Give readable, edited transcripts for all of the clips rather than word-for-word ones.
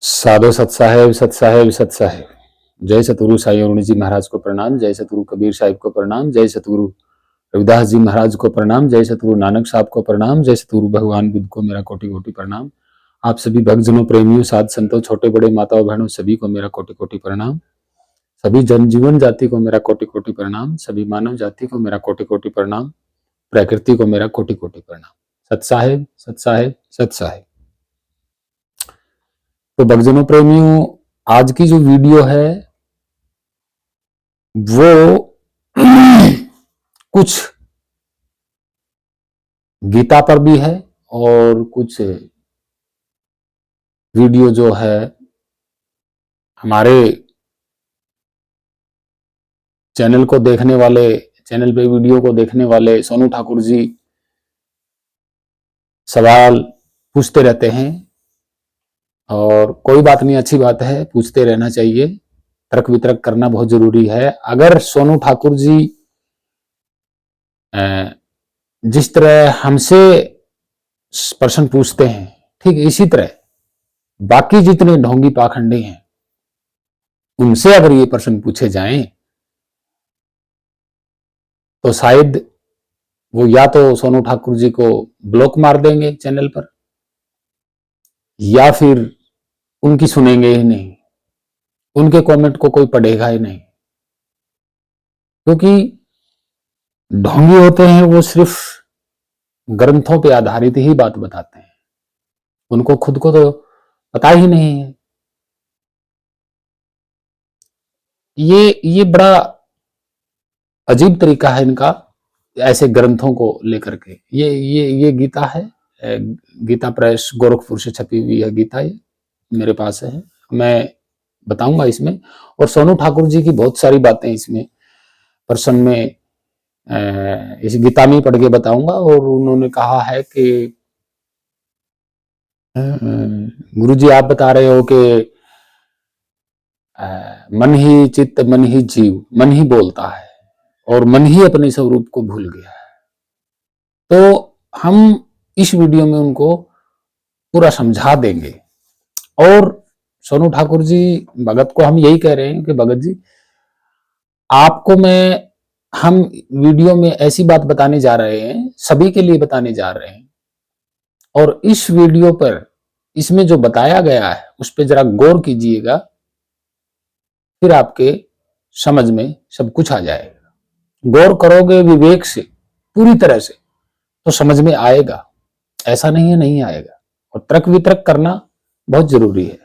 साधो सतसाहेब सतसाहेब सतसाहेब। जय सतगुरु साई अरुण जी महाराज को प्रणाम। जय सतगुरु कबीर साहिब को प्रणाम। जय सतगुरु रविदास जी महाराज को प्रणाम। जय सतगुरु नानक साहब को प्रणाम। जय सतगुरु भगवान बुद्ध को मेरा कोटि कोटि प्रणाम। आप सभी भक्तजनों, प्रेमियों, साध संतों, छोटे बड़े, माताओं बहनों, सभी को मेरा कोटि कोटि प्रणाम। सभी जनजीवन जाति को मेरा कोटि कोटि प्रणाम। सभी मानव जाति को मेरा कोटि कोटि प्रणाम। प्रकृति को मेरा कोटि कोटि प्रणाम। सतसाहेब सतसाहेब सतसाहेब। तो भक्तजनों, प्रेमियों, आज की जो वीडियो है वो कुछ गीता पर भी है और कुछ वीडियो जो है हमारे चैनल को देखने वाले, चैनल पे वीडियो को देखने वाले सोनू ठाकुर जी सवाल पूछते रहते हैं। और कोई बात नहीं, अच्छी बात है, पूछते रहना चाहिए। तर्क वितर्क करना बहुत जरूरी है। अगर सोनू ठाकुर जी जिस तरह हमसे प्रश्न पूछते हैं, ठीक इसी तरह बाकी जितने ढोंगी पाखंडी हैं उनसे अगर ये प्रश्न पूछे जाएं तो शायद वो या तो सोनू ठाकुर जी को ब्लॉक मार देंगे चैनल पर, या फिर उनकी सुनेंगे ही नहीं, उनके कमेंट को कोई पढ़ेगा ही नहीं। क्योंकि ढोंगी होते हैं वो सिर्फ ग्रंथों पे आधारित ही बात बताते हैं, उनको खुद को तो पता ही नहीं है। ये बड़ा अजीब तरीका है इनका, ऐसे ग्रंथों को लेकर के। ये गीता है, गीता प्रेस गोरखपुर से छपी हुई है गीता, ये मेरे पास है, मैं बताऊंगा इसमें। और सोनू ठाकुर जी की बहुत सारी बातें इसमें प्रश्न में इस गीता में पढ़ के बताऊंगा। और उन्होंने कहा है कि गुरु जी आप बता रहे हो कि मन ही चित्त, मन ही जीव, मन ही बोलता है और मन ही अपने स्वरूप को भूल गया है। तो हम इस वीडियो में उनको पूरा समझा देंगे। और सोनू ठाकुर जी भगत को हम यही कह रहे हैं कि भगत जी आपको हम वीडियो में ऐसी बात बताने जा रहे हैं, सभी के लिए बताने जा रहे हैं। और इस वीडियो पर इसमें जो बताया गया है उस पर जरा गौर कीजिएगा, फिर आपके समझ में सब कुछ आ जाएगा। गौर करोगे विवेक से, पूरी तरह से, तो समझ में आएगा। ऐसा नहीं है नहीं आएगा। और तर्क वितर्क करना बहुत जरूरी है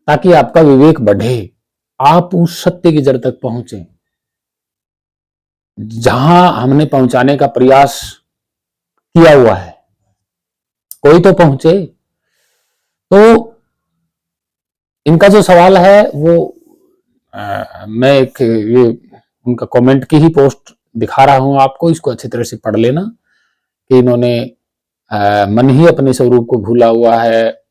ताकि आपका विवेक बढ़े, आप उस सत्य की जड़ तक पहुंचे जहां हमने पहुंचाने का प्रयास किया हुआ है। कोई तो पहुंचे। तो इनका जो सवाल है वो मैं एक ये उनका कमेंट की ही पोस्ट दिखा रहा हूं आपको, इसको अच्छी तरह से पढ़ लेना कि इन्होंने मन ही अपने स्वरूप को भूला हुआ है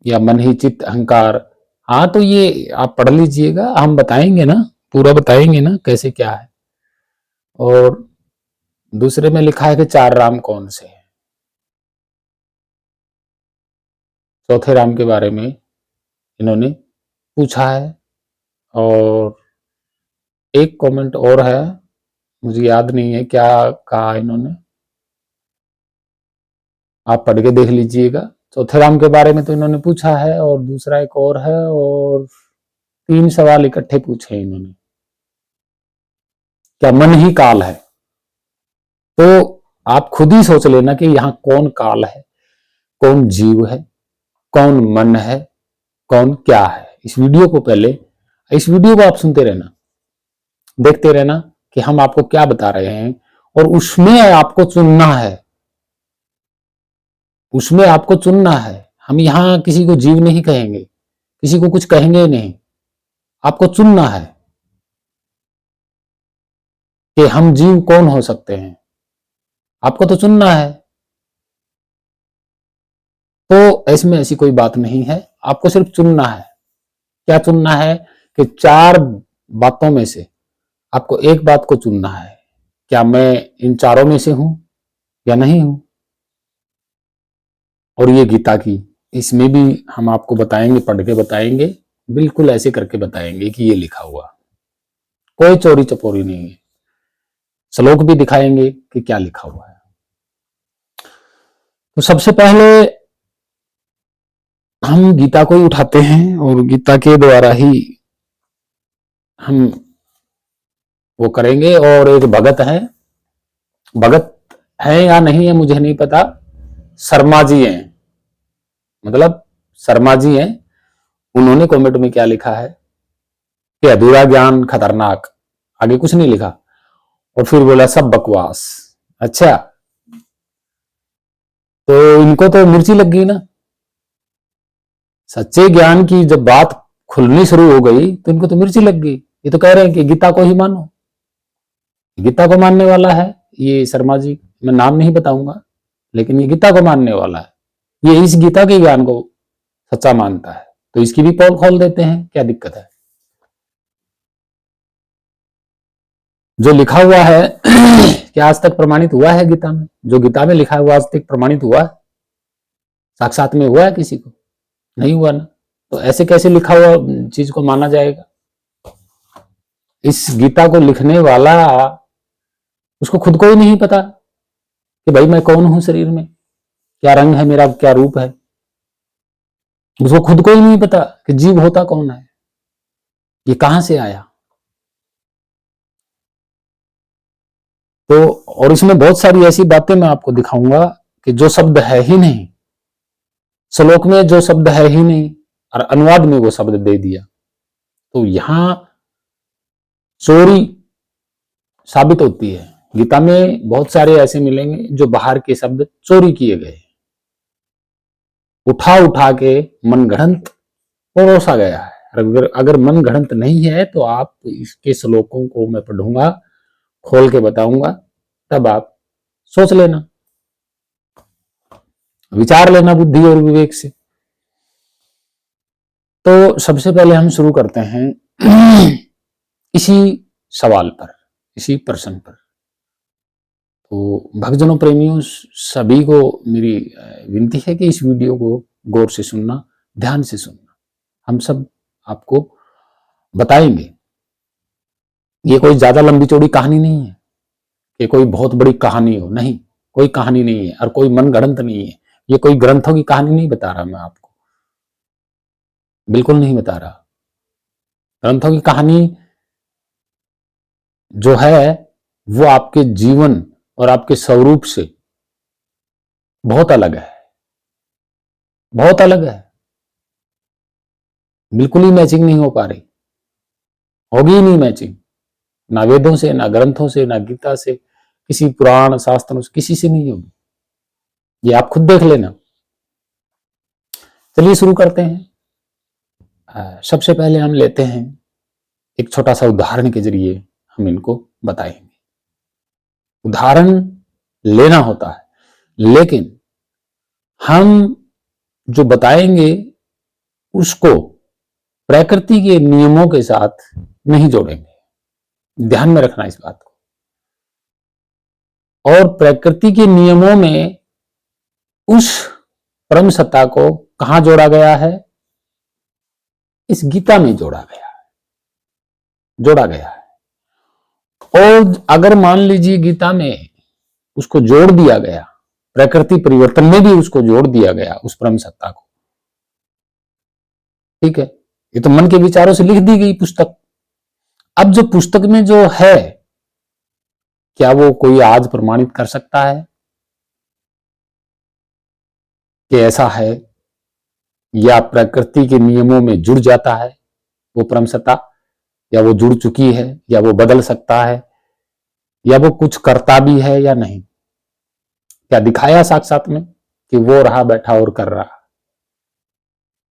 या मन ही चित्त अहंकार। हाँ, तो ये आप पढ़ लीजिएगा, हम बताएंगे ना, पूरा बताएंगे ना कैसे क्या है। और दूसरे में लिखा है कि 4 राम कौन से हैं, चौथे राम के बारे में इन्होंने पूछा है। और एक कमेंट और है, मुझे याद नहीं है क्या कहा इन्होंने, आप पढ़ के देख लीजिएगा। चौथे राम के बारे में तो इन्होंने पूछा है और दूसरा एक और है, और 3 सवाल इकट्ठे पूछे हैं इन्होंने। क्या मन ही काल है? तो आप खुद ही सोच लेना कि यहाँ कौन काल है, कौन जीव है, कौन मन है, कौन क्या है। इस वीडियो को आप सुनते रहना, देखते रहना कि हम आपको क्या बता रहे हैं। और उसमें आपको चुनना है, उसमें आपको चुनना है। हम यहां किसी को जीव नहीं कहेंगे, किसी को कुछ कहेंगे नहीं। आपको चुनना है कि हम जीव कौन हो सकते हैं, आपको तो चुनना है। तो इसमें ऐसी कोई बात नहीं है, आपको सिर्फ चुनना है। क्या चुनना है कि 4 बातों में से आपको एक बात को चुनना है। क्या मैं इन चारों में से हूं या नहीं हूं? और ये गीता की इसमें भी हम आपको बताएंगे, पढ़ के बताएंगे, बिल्कुल ऐसे करके बताएंगे कि ये लिखा हुआ, कोई चोरी चपोरी नहीं है। श्लोक भी दिखाएंगे कि क्या लिखा हुआ है। तो सबसे पहले हम गीता को ही उठाते हैं और गीता के द्वारा ही हम वो करेंगे। और एक भगत है, भगत है या नहीं है मुझे नहीं पता, शर्मा जी हैं, मतलब शर्मा जी हैं। उन्होंने कमेंट में क्या लिखा है कि अधूरा ज्ञान खतरनाक, आगे कुछ नहीं लिखा, और फिर बोला सब बकवास। अच्छा, तो इनको तो मिर्ची लग गई ना। सच्चे ज्ञान की जब बात खुलनी शुरू हो गई तो इनको तो मिर्ची लग गई। ये तो कह रहे हैं कि गीता को ही मानो, गीता को मानने वाला है ये शर्मा जी, मैं नाम नहीं बताऊंगा, लेकिन ये गीता को मानने वाला है, ये इस गीता के ज्ञान को सच्चा मानता है, तो इसकी भी पोल खोल देते हैं, क्या दिक्कत है। जो लिखा हुआ है क्या आज तक प्रमाणित हुआ है गीता में? जो गीता में लिखा है वो आज तक प्रमाणित हुआ है? साक्षात में हुआ है किसी को? नहीं हुआ ना। तो ऐसे कैसे लिखा हुआ चीज को माना जाएगा? इस गीता को लिखने वाला, उसको खुद को ही नहीं पता कि भाई मैं कौन हूं, शरीर में क्या रंग है मेरा, क्या रूप है। उसको खुद को ही नहीं पता कि जीव होता कौन है, ये कहां से आया। तो और इसमें बहुत सारी ऐसी बातें मैं आपको दिखाऊंगा कि जो शब्द है ही नहीं, श्लोक में जो शब्द है ही नहीं और अनुवाद में वो शब्द दे दिया। तो यहां चोरी साबित होती है। गीता में बहुत सारे ऐसे मिलेंगे जो बाहर के शब्द चोरी किए गए, उठा उठा के मनगढ़ंत परोसा गया है। अगर मनगढ़ंत नहीं है तो आप इसके श्लोकों को मैं पढ़ूंगा, खोल के बताऊंगा, तब आप सोच लेना, विचार लेना बुद्धि और विवेक से। तो सबसे पहले हम शुरू करते हैं इसी सवाल पर, इसी प्रश्न पर। तो भक्तजनों, प्रेमियों, सभी को मेरी विनती है कि इस वीडियो को गौर से सुनना, ध्यान से सुनना। हम सब आपको बताएंगे, ये कोई ज्यादा लंबी चौड़ी कहानी नहीं है कि कोई बहुत बड़ी कहानी हो, नहीं, कोई कहानी नहीं है और कोई मनगढ़ंत नहीं है। ये कोई ग्रंथों की कहानी नहीं बता रहा मैं आपको, बिल्कुल नहीं बता रहा। ग्रंथों की कहानी जो है वो आपके जीवन और आपके स्वरूप से बहुत अलग है, बहुत अलग है, बिल्कुल ही मैचिंग नहीं हो पा रही, होगी ही नहीं मैचिंग, ना वेदों से, ना ग्रंथों से, ना गीता से, किसी पुराण शास्त्रों से, किसी से नहीं होगी। ये आप खुद देख लेना। चलिए शुरू करते हैं। सबसे पहले हम लेते हैं एक छोटा सा उदाहरण के जरिए हम इनको बताएंगे। उदाहरण लेना होता है, लेकिन हम जो बताएंगे उसको प्रकृति के नियमों के साथ नहीं जोड़ेंगे, ध्यान में रखना इस बात को। और प्रकृति के नियमों में उस परम सत्ता को कहां जोड़ा गया है? इस गीता में जोड़ा गया है, जोड़ा गया है। और अगर मान लीजिए गीता में उसको जोड़ दिया गया, प्रकृति परिवर्तन में भी उसको जोड़ दिया गया उस परम सत्ता को, ठीक है, ये तो मन के विचारों से लिख दी गई पुस्तक। अब जो पुस्तक में जो है, क्या वो कोई आज प्रमाणित कर सकता है कि ऐसा है, या प्रकृति के नियमों में जुड़ जाता है वो परम सत्ता, या वो जुड़ चुकी है, या वो बदल सकता है, या वो कुछ करता भी है या नहीं? क्या दिखाया साक्षात में कि वो रहा बैठा और कर रहा?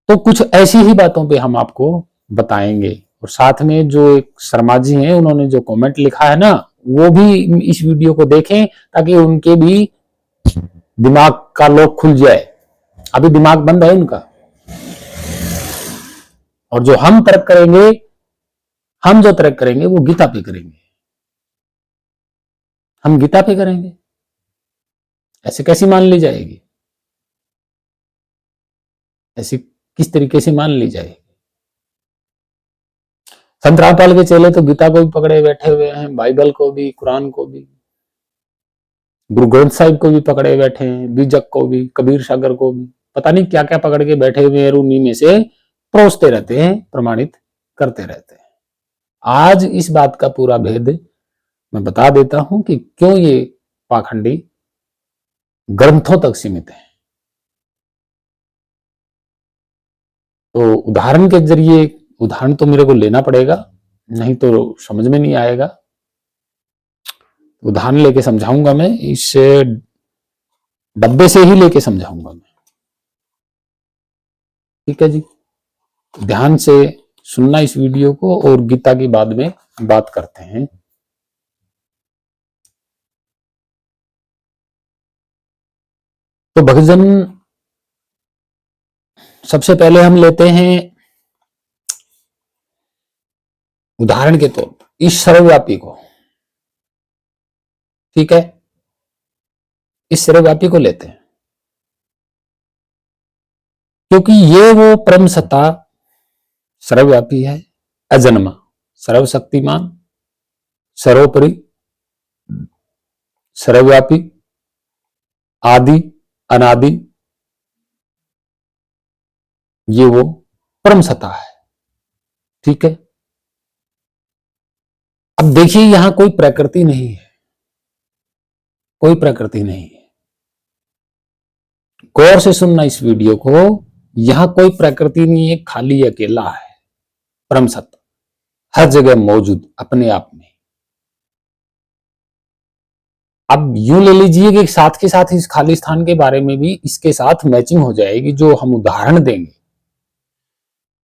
तो कुछ ऐसी ही बातों पे हम आपको बताएंगे। और साथ में जो एक शर्मा जी हैं, उन्होंने जो कमेंट लिखा है ना, वो भी इस वीडियो को देखें ताकि उनके भी दिमाग का लोक खुल जाए। अभी दिमाग बंद है उनका। और जो हम तर्क करेंगे, हम जो तर्क करेंगे वो गीता पे करेंगे, हम गीता पे करेंगे। ऐसे कैसी मान ली जाएगी? ऐसी किस तरीके से मान ली जाए। संत रामपाल के चेले तो गीता को भी पकड़े बैठे हुए हैं, बाइबल को भी, कुरान को भी, गुरु ग्रंथ साहिब को भी पकड़े बैठे हैं, बीजक को भी, कबीर सागर को भी, पता नहीं क्या क्या पकड़ के बैठे हुए हैं, उन्हीं में से परोसते रहते हैं, प्रमाणित करते रहते हैं। आज इस बात का पूरा भेद मैं बता देता हूं कि क्यों ये पाखंडी ग्रंथों तक सीमित है। तो उदाहरण के जरिए, उदाहरण तो मेरे को लेना पड़ेगा, नहीं तो समझ में नहीं आएगा। उदाहरण लेके समझाऊंगा मैं, इस डब्बे से ही लेके समझाऊंगा मैं। ठीक है जी, ध्यान से सुनना इस वीडियो को, और गीता की बाद में बात करते हैं। तो भक्तजन, सबसे पहले हम लेते हैं उदाहरण के तौर पर इस सर्वव्यापी को। ठीक है, इस सर्वव्यापी को लेते हैं, क्योंकि ये वो परम सत्ता सर्वव्यापी है, अजन्मा, सर्वशक्तिमान, सर्वोपरि, सर्वव्यापी, आदि, अनादि, ये वो परम सत्ता है। ठीक है, अब देखिए यहां कोई प्रकृति नहीं है, कोई प्रकृति नहीं है। गौर से सुनना इस वीडियो को, यहां कोई प्रकृति नहीं है, खाली अकेला है परम सत्ता, हर जगह मौजूद अपने आप में। अब यूं ले लीजिए कि साथ के साथ इस खाली स्थान के बारे में भी इसके साथ मैचिंग हो जाएगी जो हम उदाहरण देंगे।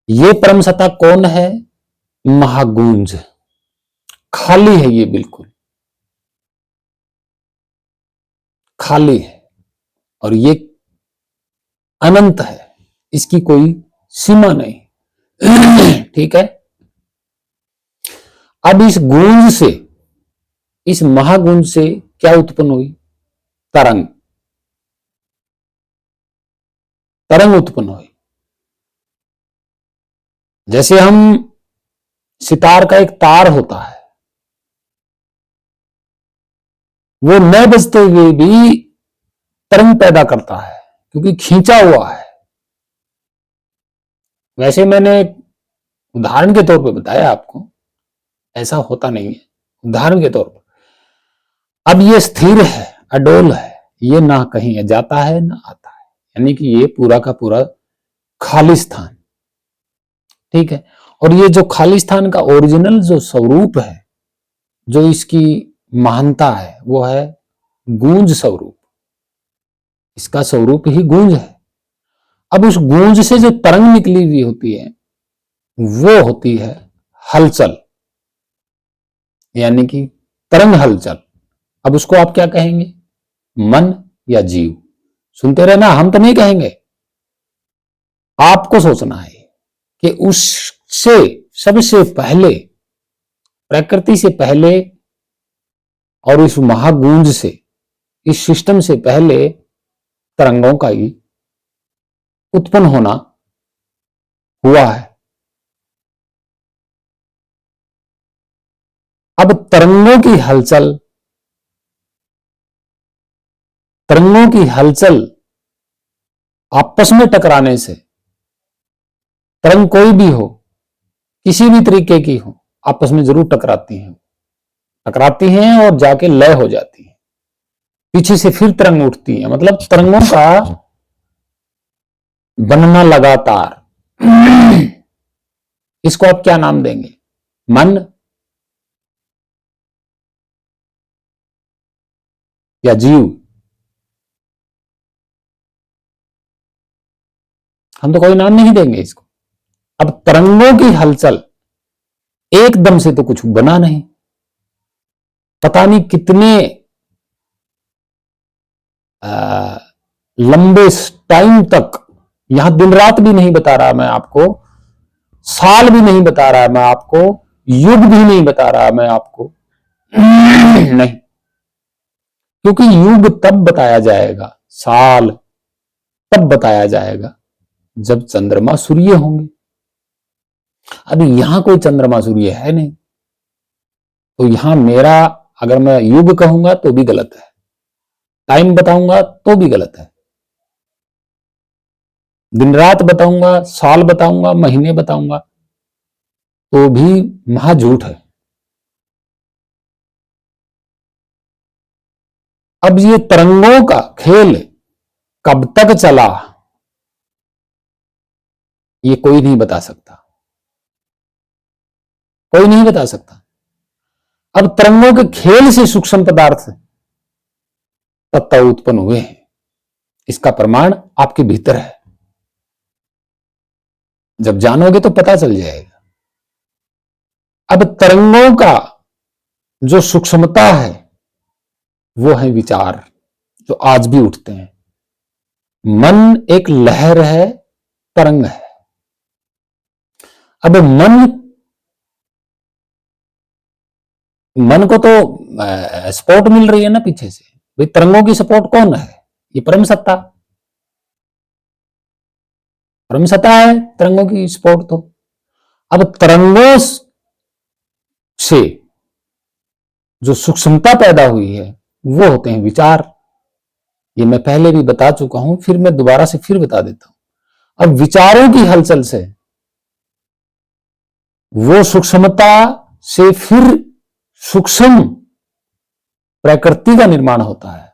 ये परम सत्ता कौन है? महागुंज, खाली है, ये बिल्कुल खाली है, और ये अनंत है, इसकी कोई सीमा नहीं। ठीक है, अब इस गूंज से, इस महागुंज से क्या उत्पन्न हुई? तरंग, तरंग उत्पन्न हुई। जैसे हम सितार का एक तार होता है, वो न बजते हुए भी तरंग पैदा करता है क्योंकि खींचा हुआ है। वैसे मैंने उदाहरण के तौर पे बताया आपको, ऐसा होता नहीं है, उदाहरण के तौर पर। अब ये स्थिर है, अडोल है, ये ना कहीं जाता है ना आता है, यानी कि ये पूरा का पूरा खाली स्थान। ठीक है, और ये जो खाली स्थान का ओरिजिनल जो स्वरूप है, जो इसकी महानता है, वो है गूंज स्वरूप। इसका स्वरूप ही गूंज है। अब उस गूंज से जो तरंग निकली हुई होती है, वो होती है हलचल, यानी कि तरंग हलचल। अब उसको आप क्या कहेंगे? मन या जीव? सुनते रहना, हम तो नहीं कहेंगे, आपको सोचना है कि उससे सबसे पहले, प्रकृति से पहले और इस महागूंज से, इस सिस्टम से पहले तरंगों का ही उत्पन्न होना हुआ है। अब तरंगों की हलचल, तरंगों की हलचल आपस में टकराने से, तरंग कोई भी हो, किसी भी तरीके की हो, आपस में जरूर टकराती हैं, टकराती हैं और जाके लय हो जाती हैं, पीछे से फिर तरंग उठती है। मतलब तरंगों का बनना लगातार। इसको आप क्या नाम देंगे? मन या जीव? हम तो कोई नाम नहीं देंगे इसको। अब तरंगों की हलचल, एकदम से तो कुछ बना नहीं, पता नहीं कितने लंबे टाइम तक, यहां दिन रात भी नहीं बता रहा मैं आपको, साल भी नहीं बता रहा मैं आपको, युग भी नहीं बता रहा मैं आपको, नहीं, क्योंकि युग तब बताया जाएगा, साल तब बताया जाएगा जब चंद्रमा सूर्य होंगे। अभी यहां कोई चंद्रमा सूर्य है नहीं, तो यहां मेरा अगर मैं युग कहूंगा तो भी गलत है, टाइम बताऊंगा तो भी गलत है, दिन रात बताऊंगा, साल बताऊंगा, महीने बताऊंगा तो भी महा झूठ है। अब ये तरंगों का खेल कब तक चला ये कोई नहीं बता सकता, कोई नहीं बता सकता। अब तरंगों के खेल से सूक्ष्म पदार्थ तत्व उत्पन्न हुए हैं, इसका प्रमाण आपके भीतर है। जब जानोगे तो पता चल जाएगा। अब तरंगों का जो सूक्ष्मता है वो है विचार, जो आज भी उठते हैं। मन एक लहर है, तरंग है। अब मन को तो सपोर्ट मिल रही है ना पीछे से, भाई तरंगों की सपोर्ट कौन है? ये परम सत्ता, परम सत्ता है तरंगों की सपोर्ट। तो अब तरंगों से जो सूक्ष्मता पैदा हुई है वो होते हैं विचार। ये मैं पहले भी बता चुका हूं, फिर मैं दोबारा से फिर बता देता हूं। अब विचारों की हलचल से वो सूक्ष्मता से फिर सूक्ष्म प्रकृति का निर्माण होता है,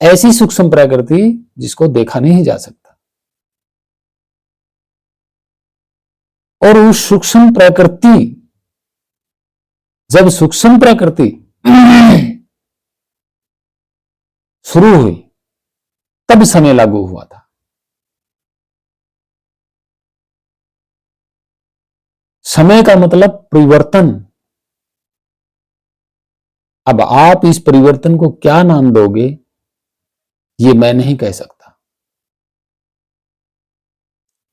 ऐसी सूक्ष्म प्रकृति जिसको देखा नहीं जा सकता। और उस सूक्ष्म प्रकृति, जब सूक्ष्म प्रकृति शुरू हुई तब समय लागू हुआ था। समय का मतलब परिवर्तन। अब आप इस परिवर्तन को क्या नाम दोगे ये मैं नहीं कह सकता।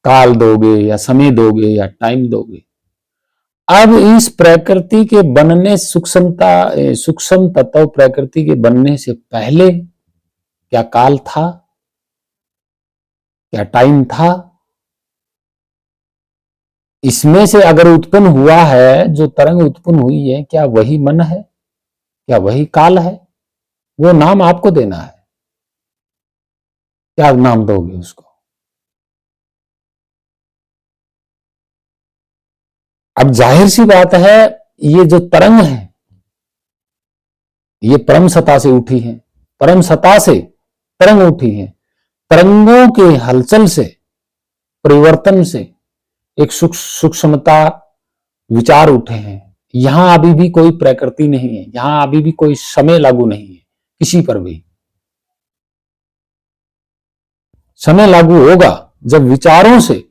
काल दोगे या समय दोगे या टाइम दोगे। अब इस प्रकृति के बनने, सूक्ष्म तत्व प्रकृति के बनने से पहले क्या काल था, क्या टाइम था? इसमें से अगर उत्पन्न हुआ है, जो तरंग उत्पन्न हुई है, क्या वही मन है, क्या वही काल है? वो नाम आपको देना है, क्या नाम दोगे उसको? अब जाहिर सी बात है, ये जो तरंग है ये परम सत्ता से उठी है, परम सत्ता से तरंग उठी है। तरंगों के हलचल से, परिवर्तन से एक सूक्ष्मता, विचार उठे हैं। यहां अभी भी कोई प्रकृति नहीं है, यहां अभी भी कोई समय लागू नहीं है किसी पर भी। समय लागू होगा जब विचारों से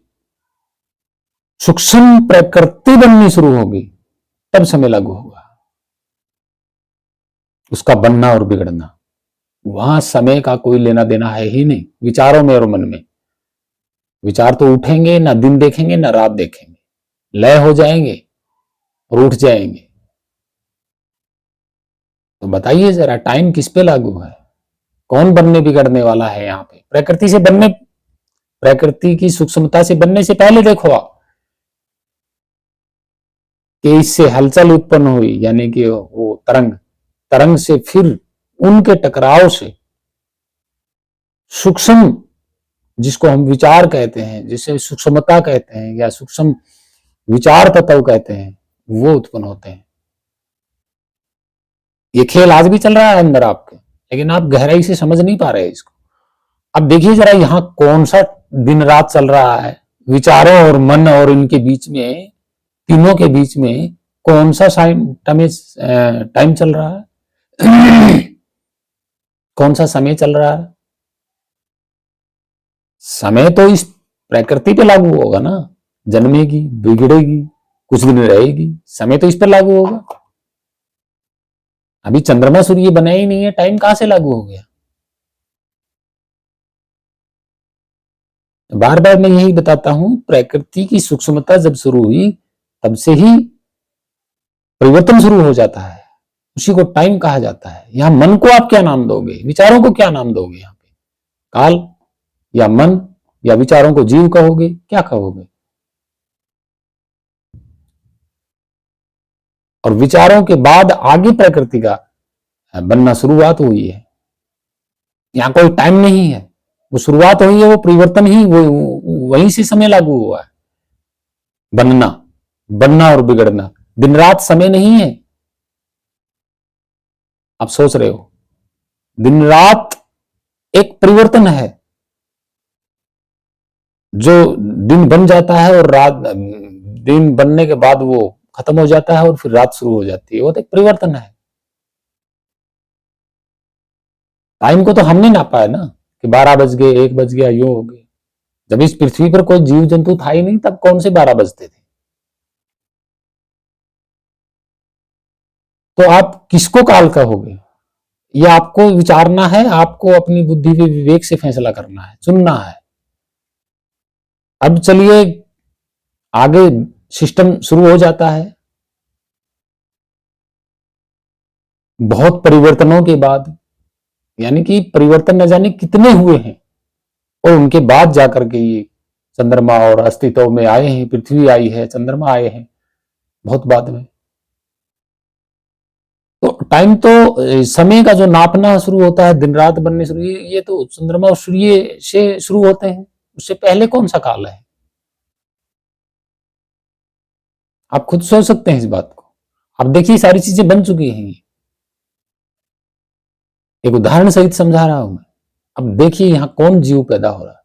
सूक्ष्म प्रकृति बननी शुरू होगी, तब समय लागू होगा। उसका बनना और बिगड़ना, वहां समय का कोई लेना देना है ही नहीं। विचारों में और मन में विचार तो उठेंगे, ना दिन देखेंगे ना रात देखेंगे, लय हो जाएंगे और उठ जाएंगे। तो बताइए जरा, टाइम किस पे लागू है? कौन बनने बिगड़ने वाला है यहां पे? प्रकृति से बनने, प्रकृति की सूक्ष्मता से बनने से पहले देखो आप कि इससे हलचल उत्पन्न हुई, यानी कि वो तरंग, तरंग से फिर उनके टकराव से सूक्ष्म, जिसको हम विचार कहते हैं, जिसे सूक्ष्मता कहते हैं या सूक्ष्म विचार तत्व कहते हैं, वो उत्पन्न होते हैं। ये खेल आज भी चल रहा है अंदर आपके, लेकिन आप गहराई से समझ नहीं पा रहे इसको। अब देखिए जरा, यहां कौन सा दिन रात चल रहा है? विचारों और मन और इनके बीच में, तीनों के बीच में कौन सा टाइम चल रहा है? कौन सा समय चल रहा है? समय तो इस प्रकृति पे लागू होगा ना, जन्मेगी, बिगड़ेगी, कुछ दिन रहेगी, समय तो इस पर लागू होगा। अभी चंद्रमा सूर्य बना ही नहीं है, टाइम कहां से लागू हो गया? बार बार मैं यही बताता हूं, प्रकृति की सूक्ष्मता जब शुरू हुई तब से ही परिवर्तन शुरू हो जाता है, उसी को टाइम कहा जाता है। यहां मन को आप क्या नाम दोगे, विचारों को क्या नाम दोगे? यहां पे काल या मन या विचारों को जीव कहोगे, क्या कहोगे? और विचारों के बाद आगे प्रकृति का बनना शुरुआत हुई है। यहां कोई टाइम नहीं है, वो शुरुआत हुई है, वो परिवर्तन ही वो वहीं से समय लागू हुआ है। बनना और बिगड़ना, दिन रात समय नहीं है। आप सोच रहे हो, दिन रात एक परिवर्तन है, जो दिन बन जाता है और रात, दिन बनने के बाद वो खत्म हो जाता है और फिर रात शुरू हो जाती है, वो तो एक परिवर्तन है। टाइम को तो हमने नापा है ना कि 12 बज गए, 1 बज गया, यूं हो गए। जब इस पृथ्वी पर कोई जीव जंतु था ही नहीं, तब कौन से 12 बजते थे? तो आप किसको काल कहोगे? ये आपको विचारना है, आपको अपनी बुद्धि व विवेक से फैसला करना है, चुनना है। अब चलिए आगे सिस्टम शुरू हो जाता है। बहुत परिवर्तनों के बाद, यानी कि परिवर्तन न जाने कितने हुए हैं, और उनके बाद जाकर के ये चंद्रमा और अस्तित्व में आए हैं, पृथ्वी आई है, चंद्रमा आए हैं बहुत बाद में। तो टाइम तो समय का जो नापना शुरू होता है, दिन रात बनने शुरू, ये तो चंद्रमा और सूर्य से शुरू होते हैं। उससे पहले कौन सा काल है? आप खुद सोच सकते हैं इस बात को। अब देखिए सारी चीजें बन चुकी हैं, एक उदाहरण सहित समझा रहा हूं मैं। अब देखिए यहां कौन जीव पैदा हो रहा है,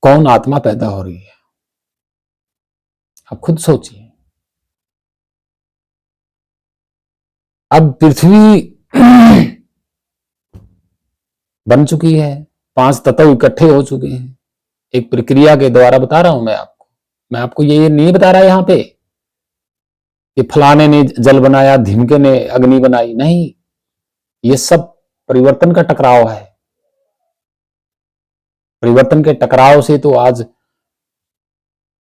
कौन आत्मा पैदा हो रही है, आप खुद सोचिए। अब पृथ्वी बन चुकी है, 5 तत्व इकट्ठे हो चुके हैं, एक प्रक्रिया के द्वारा बता रहा हूं मैं आपको ये नहीं बता रहा यहां पे कि फलाने ने जल बनाया, धिमके ने अग्नि बनाई, नहीं। ये सब परिवर्तन का टकराव है। परिवर्तन के टकराव से तो आज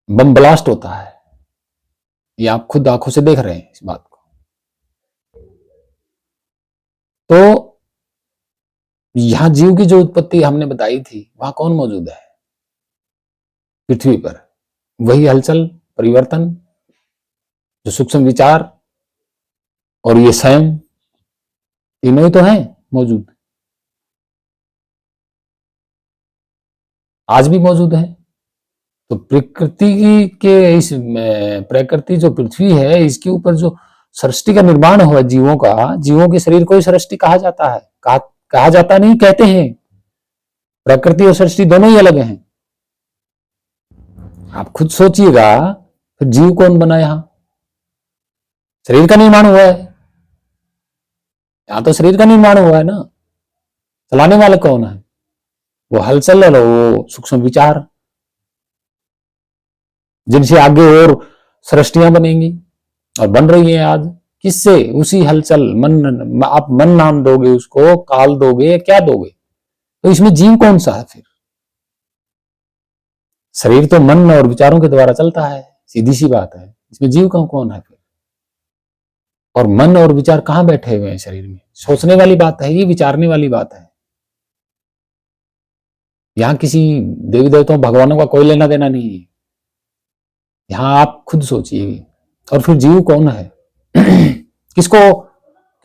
बम ब्लास्ट होता है, ये आप खुद आंखों से देख रहे हैं इस बात को। तो यहां जीव की जो उत्पत्ति हमने बताई थी, वहां कौन मौजूद है? पृथ्वी पर वही हलचल, परिवर्तन, जो सूक्ष्म विचार और ये स्वयं, तीनों ही तो हैं मौजूद, आज भी मौजूद है। तो प्रकृति के इस प्रकृति जो पृथ्वी है, इसके ऊपर जो सृष्टि का निर्माण हुआ जीवों का, जीवों के शरीर को ही सृष्टि कहा जाता है। कहा जाता नहीं, कहते हैं। प्रकृति और सृष्टि दोनों ही अलग हैं। आप खुद सोचिएगा, फिर जीव कौन बना? यहां शरीर का निर्माण हुआ है, यहां तो शरीर का निर्माण हुआ है ना। चलाने वाला कौन है? वो हलचल और वो सूक्ष्म विचार, जिनसे आगे और सृष्टियां बनेंगी और बन रही हैं आज। किससे? उसी हलचल, मन। आप मन नाम दोगे उसको, काल दोगे, क्या दोगे? तो इसमें जीव कौन सा है फिर? शरीर तो मन और विचारों के द्वारा चलता है, सीधी सी बात है। इसमें जीव कौन है फिर? और मन और विचार कहां बैठे हुए हैं शरीर में? सोचने वाली बात है, ये विचारने वाली बात है। यहां किसी देवी देवताओं भगवानों का कोई लेना देना नहीं है। यहां आप खुद सोचिए। और फिर जीव कौन है? किसको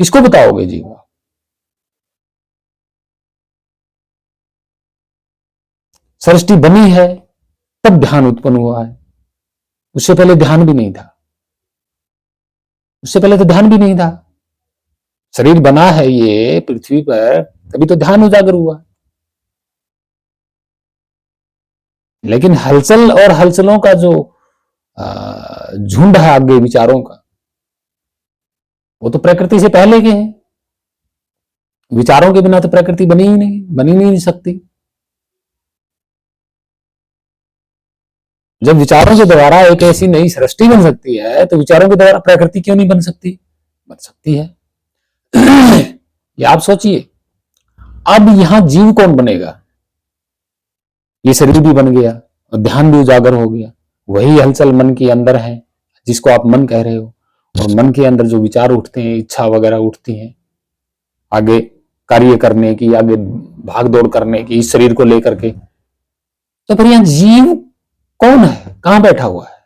किसको बताओगे जीव? सृष्टि बनी है तब ध्यान उत्पन्न हुआ है, उससे पहले ध्यान भी नहीं था। उससे पहले तो ध्यान भी नहीं था। शरीर बना है ये पृथ्वी पर, तभी तो ध्यान उजागर हुआ। लेकिन हलचल और हलचलों का जो झुंड है आगे विचारों का, वो तो प्रकृति से पहले के हैं। विचारों के बिना तो प्रकृति बनी ही नहीं, बनी नहीं सकती। जब विचारों के द्वारा एक ऐसी नई सृष्टि बन सकती है, तो विचारों के द्वारा प्रकृति क्यों नहीं बन सकती? बन सकती है। ये आप सोचिए। अब यहां जीव कौन बनेगा? ये शरीर भी बन गया और ध्यान भी उजागर हो गया। वही हलचल मन के अंदर है, जिसको आप मन कह रहे हो। और मन के अंदर जो विचार उठते हैं, इच्छा वगैरह उठती हैं आगे कार्य करने की, आगे भाग दौड़ करने की इस शरीर को लेकर के, तो फिर यहां जीव कौन है, कहां बैठा हुआ है,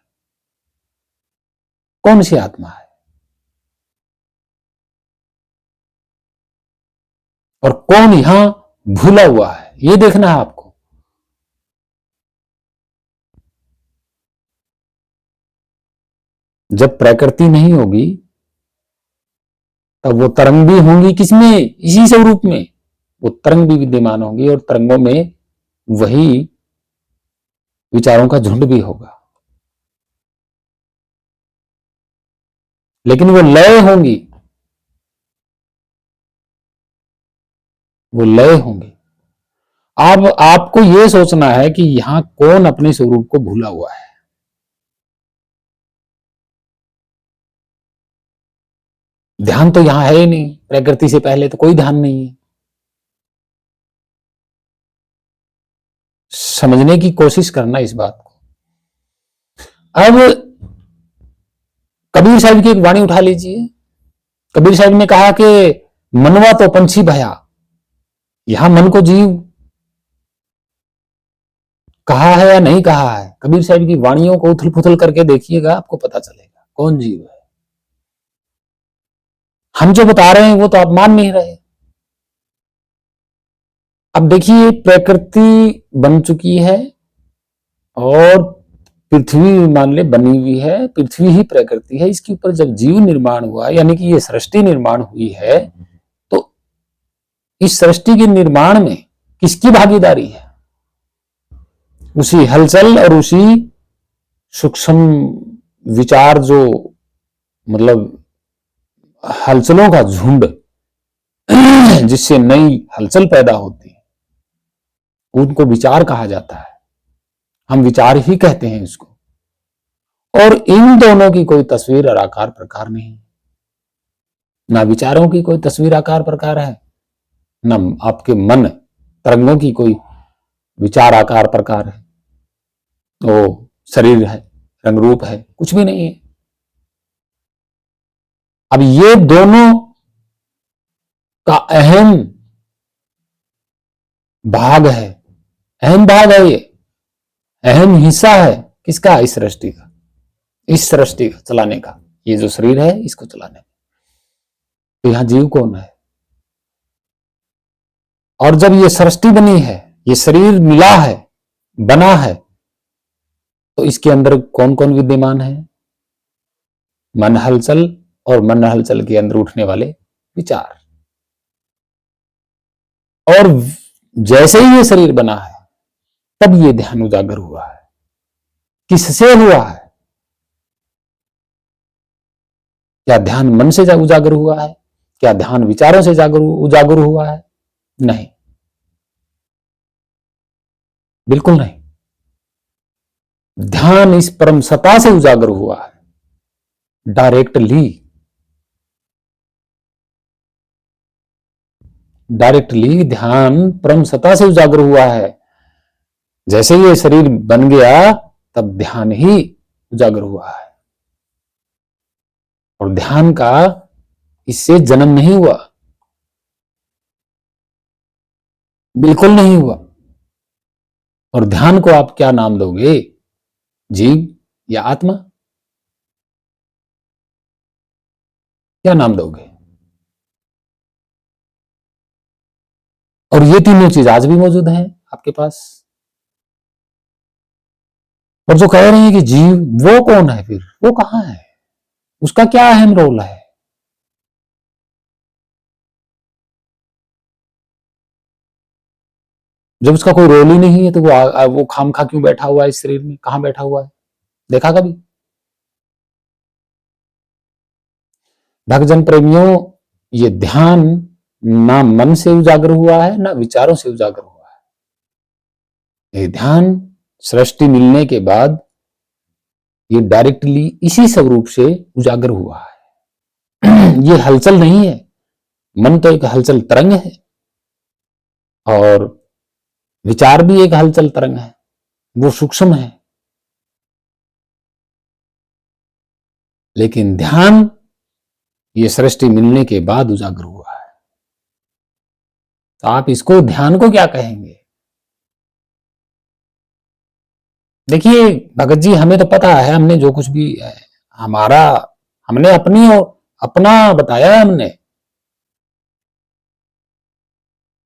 कौन सी आत्मा है, और कौन यहां भूला हुआ है, ये देखना है आपको। जब प्रकृति नहीं होगी तब वो तरंग भी होंगी किसमें, इसी स्वरूप में, वो तरंग भी विद्यमान होंगी और तरंगों में वही विचारों का झुंड भी होगा, लेकिन वो लय होंगी, वो लय होंगे। अब आपको यह सोचना है कि यहां कौन अपने स्वरूप को भूला हुआ है। ध्यान तो यहां है ही नहीं, प्रकृति से पहले तो कोई ध्यान नहीं है। समझने की कोशिश करना इस बात को। अब कबीर साहब की एक वाणी उठा लीजिए। कबीर साहब ने कहा कि मनवा तो पंछी भया, यहां मन को जीव कहा है या नहीं कहा है, कबीर साहब की वाणियों को उथल पुथल करके देखिएगा, आपको पता चलेगा कौन जीव है। हम जो बता रहे हैं वो तो आप मान नहीं रहे। अब देखिए, प्रकृति बन चुकी है और पृथ्वी मान ले बनी हुई है, पृथ्वी ही प्रकृति है, इसके ऊपर जब जीव निर्माण हुआ, यानी कि ये सृष्टि निर्माण हुई है, तो इस सृष्टि के निर्माण में किसकी भागीदारी है? उसी हलचल और उसी सूक्ष्म विचार, जो मतलब हलचलों का झुंड जिससे नई हलचल पैदा होती है, उनको विचार कहा जाता है। हम विचार ही कहते हैं इसको। और इन दोनों की कोई तस्वीर और आकार प्रकार नहीं, ना विचारों की कोई तस्वीर आकार प्रकार है, ना आपके मन तरंगों की कोई विचार आकार प्रकार है। वो शरीर है, रंग रूप है, कुछ भी नहीं है। अब ये दोनों का अहम भाग है, अहम भाग है, ये अहम हिस्सा है किसका? इस सृष्टि का, इस सृष्टि का चलाने का। ये जो शरीर है इसको चलाने का। तो यहां जीव कौन है? और जब ये सृष्टि बनी है, ये शरीर मिला है, बना है, तो इसके अंदर कौन कौन विद्यमान है? मन हलचल, और मन हलचल के अंदर उठने वाले विचार। और जैसे ही ये शरीर बना है तब ये ध्यान उजागर हुआ है। किससे हुआ है? क्या ध्यान मन से उजागर हुआ है? क्या ध्यान विचारों से उजागर हुआ है? नहीं, बिल्कुल नहीं। ध्यान इस परम सत्ता से उजागर हुआ है, डायरेक्टली ध्यान परम सत्ता से उजागर हुआ है। जैसे ये शरीर बन गया तब ध्यान ही उजागर हुआ है। और ध्यान का इससे जन्म नहीं हुआ, बिल्कुल नहीं हुआ। और ध्यान को आप क्या नाम दोगे? जीव या आत्मा? क्या नाम दोगे? और ये तीनों चीज आज भी मौजूद हैं आपके पास। और जो कह रहे हैं कि जीव, वो कौन है फिर? वो कहां है? उसका क्या अहम रोल है? जब उसका कोई रोल ही नहीं है तो वो खामखा क्यों बैठा हुआ है इस शरीर में? कहां बैठा हुआ है, देखा कभी? भक्तजन प्रेमियों, ये ध्यान ना मन से उजागर हुआ है, ना विचारों से उजागर हुआ है। ये ध्यान सृष्टि मिलने के बाद ये डायरेक्टली इसी स्वरूप से उजागर हुआ है। ये हलचल नहीं है। मन तो एक हलचल तरंग है और विचार भी एक हलचल तरंग है, वो सूक्ष्म है। लेकिन ध्यान ये सृष्टि मिलने के बाद उजागर हुआ है। तो आप इसको ध्यान को क्या कहेंगे? देखिए भगत जी, हमें तो पता है, हमने जो कुछ भी हमारा, हमने अपनी और अपना बताया है, हमने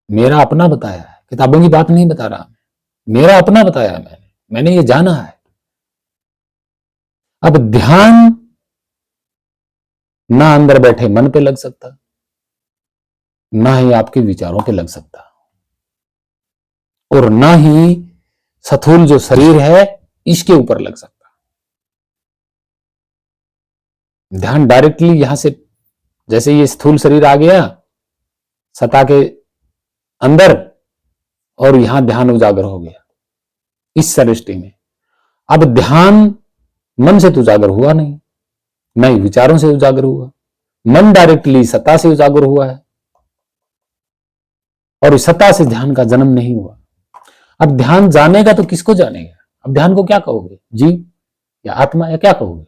मेरा अपना बताया है, किताबों की बात नहीं बता रहा, मेरा अपना बताया है, मैंने ये जाना है। अब ध्यान ना अंदर बैठे मन पे लग सकता, ना ही आपके विचारों पे लग सकता, और ना ही स्थूल जो शरीर है इसके ऊपर लग सकता। ध्यान डायरेक्टली यहां से, जैसे ये स्थूल शरीर आ गया सत्ता के अंदर, और यहां ध्यान उजागर हो गया इस सृष्टि में। अब ध्यान मन से तो उजागर हुआ नहीं, नहीं विचारों से उजागर हुआ, मन डायरेक्टली सत्ता से उजागर हुआ है, और इस सत्ता से ध्यान का जन्म नहीं हुआ। अब ध्यान जानेगा तो किसको जानेगा? अब ध्यान को क्या कहोगे, जीव या आत्मा या क्या कहोगे?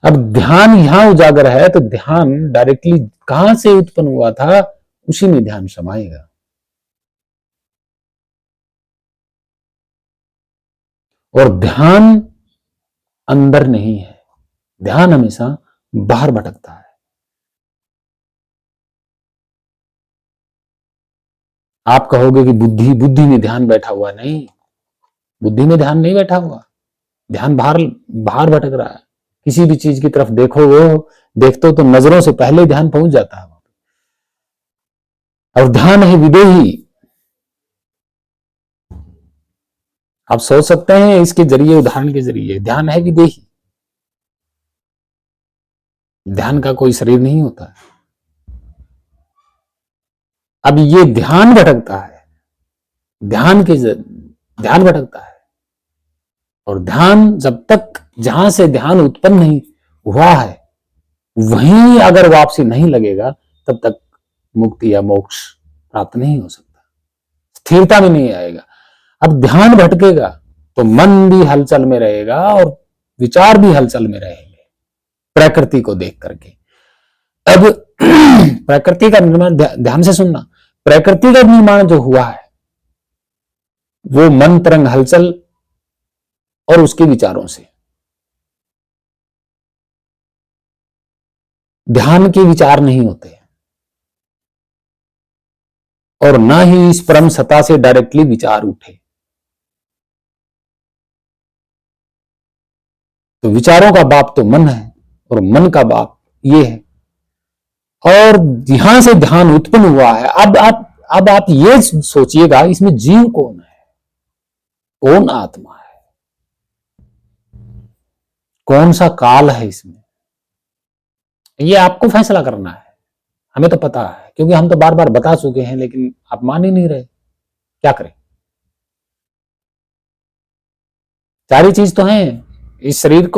अब ध्यान यहां उजागर है तो ध्यान डायरेक्टली कहां से उत्पन्न हुआ था, उसी में ध्यान समाएगा। और ध्यान अंदर नहीं है, ध्यान हमेशा बाहर भटकता है। आप कहोगे कि बुद्धि, बुद्धि में ध्यान बैठा हुआ, नहीं, बुद्धि में ध्यान नहीं बैठा हुआ, ध्यान बाहर बाहर भटक रहा है। किसी भी चीज की तरफ देखो, वो देखते हो तो नजरों से पहले ध्यान पहुंच जाता है। और ध्यान है विदेही। आप सोच सकते हैं इसके जरिए, उदाहरण के जरिए, ध्यान है विदेही। ध्यान का कोई शरीर नहीं होता। अब ये ध्यान भटकता है, ध्यान भटकता है, और ध्यान जब तक जहां से ध्यान उत्पन्न नहीं हुआ है वहीं अगर वापसी नहीं लगेगा, तब तक मुक्ति या मोक्ष प्राप्त नहीं हो सकता, स्थिरता में नहीं आएगा। अब ध्यान भटकेगा तो मन भी हलचल में रहेगा और विचार भी हलचल में रहेंगे, प्रकृति को देख करके। अब प्रकृति का निर्माण, ध्यान से सुनना, प्रकृति का निर्माण जो हुआ है वो मन तरंग हलचल और उसके विचारों से। ध्यान के विचार नहीं होते, और ना ही इस परम सत्ता से डायरेक्टली विचार उठे। तो विचारों का बाप तो मन है, और मन का बाप ये है, और यहां से ध्यान उत्पन्न हुआ है। अब आप ये सोचिएगा, इसमें जीव कौन है, कौन आत्मा है, कौन सा काल है इसमें, ये आपको फैसला करना है। हमें तो पता है, क्योंकि हम तो बार बार बता चुके हैं, लेकिन आप मान ही नहीं रहे, क्या करें? सारी चीज तो है। इस शरीर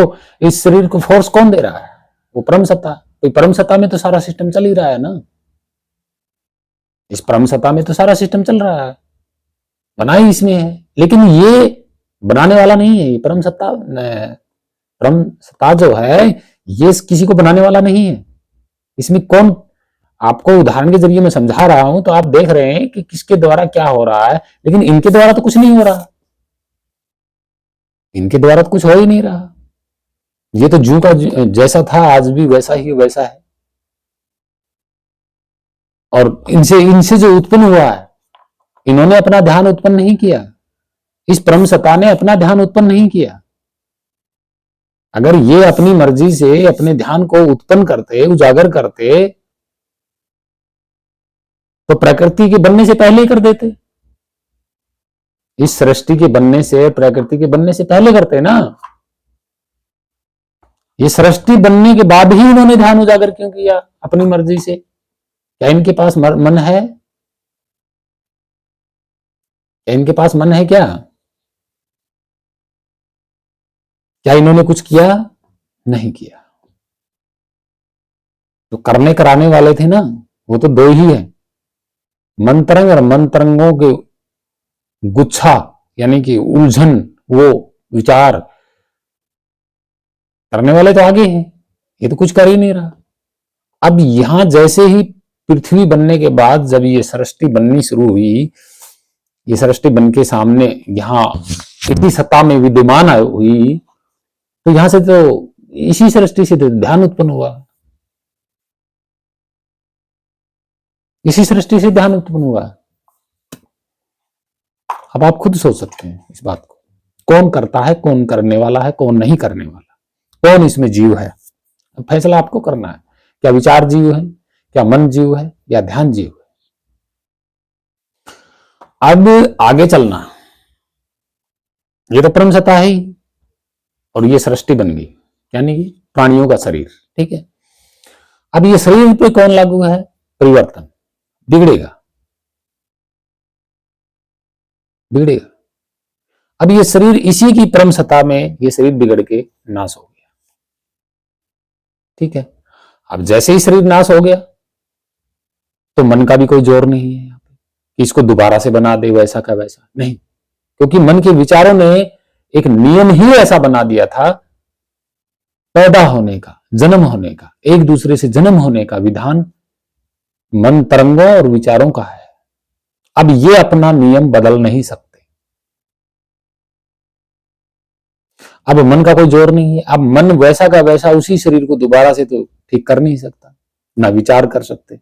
को फोर्स कौन दे रहा है? वो परम सत्ता। तो परम सत्ता में तो सारा सिस्टम चल ही रहा है ना, इस परम सत्ता में तो सारा सिस्टम चल रहा है, बनाई इसमें है, लेकिन ये बनाने वाला नहीं है। ये परम सत्ता जो है, ये किसी को बनाने वाला नहीं है। इसमें कौन, आपको उदाहरण के जरिए मैं समझा रहा हूं, तो आप देख रहे हैं कि किसके द्वारा क्या हो रहा है, लेकिन इनके द्वारा तो कुछ नहीं हो रहा, इनके द्वारा तो कुछ हो ही नहीं रहा। ये तो जू का जैसा था आज भी वैसा ही वैसा है, और इनसे जो उत्पन्न हुआ है, इन्होंने अपना ध्यान उत्पन्न नहीं किया, इस परम सत्ता ने अपना ध्यान उत्पन्न नहीं किया। अगर ये अपनी मर्जी से अपने ध्यान को उत्पन्न करते, उजागर करते, तो प्रकृति के बनने से पहले ही कर देते। इस सृष्टि के बनने से, प्रकृति के बनने से पहले करते ना। ये सृष्टि बनने के बाद ही इन्होंने ध्यान उजागर क्यों किया अपनी मर्जी से? क्या इनके पास मन है? क्या इनके पास मन है? क्या इन्होंने कुछ किया? नहीं किया। तो करने कराने वाले थे ना, वो तो दो ही है, मंत्रंग और मंत्रंगों के गुच्छा, यानी कि उलझन, वो विचार करने वाले तो आगे हैं, ये तो कुछ कर ही नहीं रहा। अब यहां जैसे ही पृथ्वी बनने के बाद जब ये सृष्टि बननी शुरू हुई, ये सृष्टि बन के सामने यहाँ इतनी सत्ता में विद्यमान हुई, तो यहां से तो इसी सृष्टि से तो ध्यान उत्पन्न हुआ, इसी सृष्टि से ध्यान उत्पन्न हुआ। अब आप खुद सोच सकते हैं इस बात को, कौन करता है, कौन करने वाला है, कौन नहीं करने वाला, कौन इसमें जीव है। अब फैसला आपको करना है, क्या विचार जीव है, क्या मन जीव है, या ध्यान जीव है। अब आगे चलना, ये तो परम सत्ता है ही, और ये सृष्टि बन गई, यानी कि प्राणियों का शरीर, ठीक है। अब ये शरीर पे कौन लागू है, परिवर्तन, बिगड़ेगा, बिगड़ेगा। अब ये शरीर इसी की परम सत्ता में ये शरीर बिगड़ के नाश हो गया, ठीक है। अब जैसे ही शरीर नाश हो गया तो मन का भी कोई जोर नहीं है कि इसको दोबारा से बना दे वैसा का वैसा, नहीं, क्योंकि मन के विचारों ने एक नियम ही ऐसा बना दिया था, पैदा होने का, जन्म होने का, एक दूसरे से जन्म होने का विधान मन तरंगों और विचारों का है। अब ये अपना नियम बदल नहीं सकते, अब मन का कोई जोर नहीं है। अब मन वैसा का वैसा उसी शरीर को दोबारा से तो ठीक कर नहीं सकता, ना विचार कर सकते।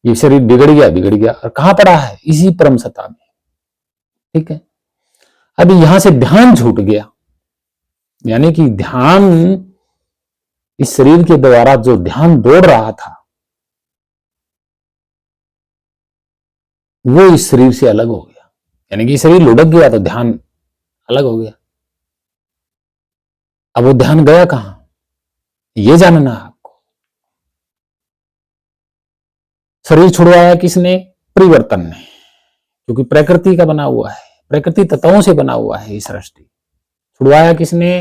ये शरीर बिगड़ गया, बिगड़ गया, और कहां पड़ा है, इसी परम सत्ता में, ठीक है। अब यहां से ध्यान छूट गया, यानी कि ध्यान, इस शरीर के द्वारा जो ध्यान दौड़ रहा था वो इस शरीर से अलग हो गया, यानी कि शरीर लुढ़क गया तो ध्यान अलग हो गया। अब वो ध्यान गया कहां, ये जानना है आपको। शरीर छुड़वाया किसने, परिवर्तन ने, क्योंकि प्रकृति का बना हुआ है, प्रकृति तत्वों से बना हुआ है ये सृष्टि। छुड़वाया किसने,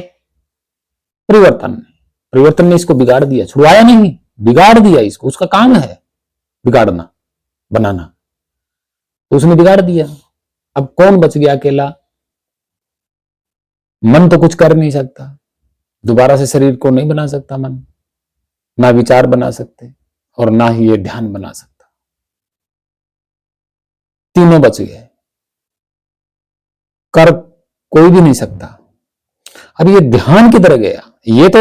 परिवर्तन ने। परिवर्तन ने इसको बिगाड़ दिया, छुड़वाया नहीं, बिगाड़ दिया इसको, उसका काम है बिगाड़ना, बनाना, तो उसने बिगाड़ दिया। अब कौन बच गया अकेला, मन तो कुछ कर नहीं सकता, दोबारा से शरीर को नहीं बना सकता मन, ना विचार बना सकते और ना ही ये ध्यान बना सकता, तीनों बच गए, कर कोई भी नहीं सकता। अब ये ध्यान किधर गया, ये तो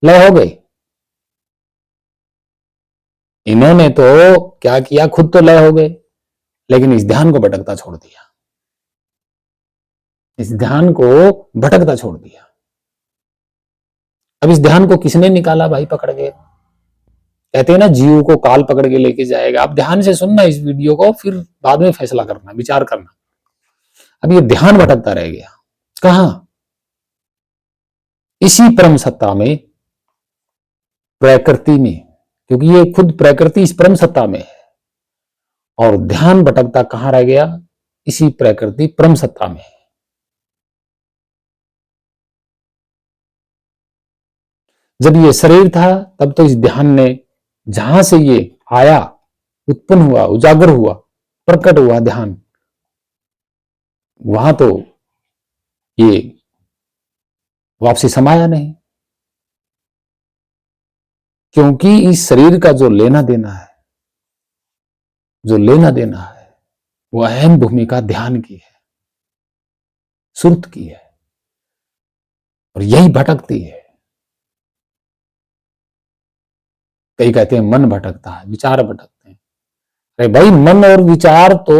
लय हो गई, इन्होंने तो क्या किया, खुद तो लय हो गए, लेकिन इस ध्यान को भटकता छोड़ दिया, इस ध्यान को भटकता छोड़ दिया। अब इस ध्यान को किसने निकाला भाई पकड़ के, कहते हैं ना जीव को काल पकड़ के लेके जाएगा। आप ध्यान से सुनना इस वीडियो को, फिर बाद में फैसला करना, विचार करना। अब ये ध्यान भटकता रह गया, कहां, इसी परम सत्ता में, प्रकृति में, क्योंकि ये खुद प्रकृति इस परम सत्ता में है, और ध्यान भटकता कहां रह गया, इसी प्रकृति परम सत्ता में। जब ये शरीर था तब तो इस ध्यान ने, जहां से ये आया, उत्पन्न हुआ, उजागर हुआ, प्रकट हुआ ध्यान, वहां तो ये वापसी समाया नहीं, क्योंकि इस शरीर का जो लेना देना है, जो लेना देना है, वो अहम भूमिका ध्यान की है, सुरत की है, और यही भटकती है। कई कहते हैं मन भटकता है, विचार भटकते हैं। अरे भाई, मन और विचार तो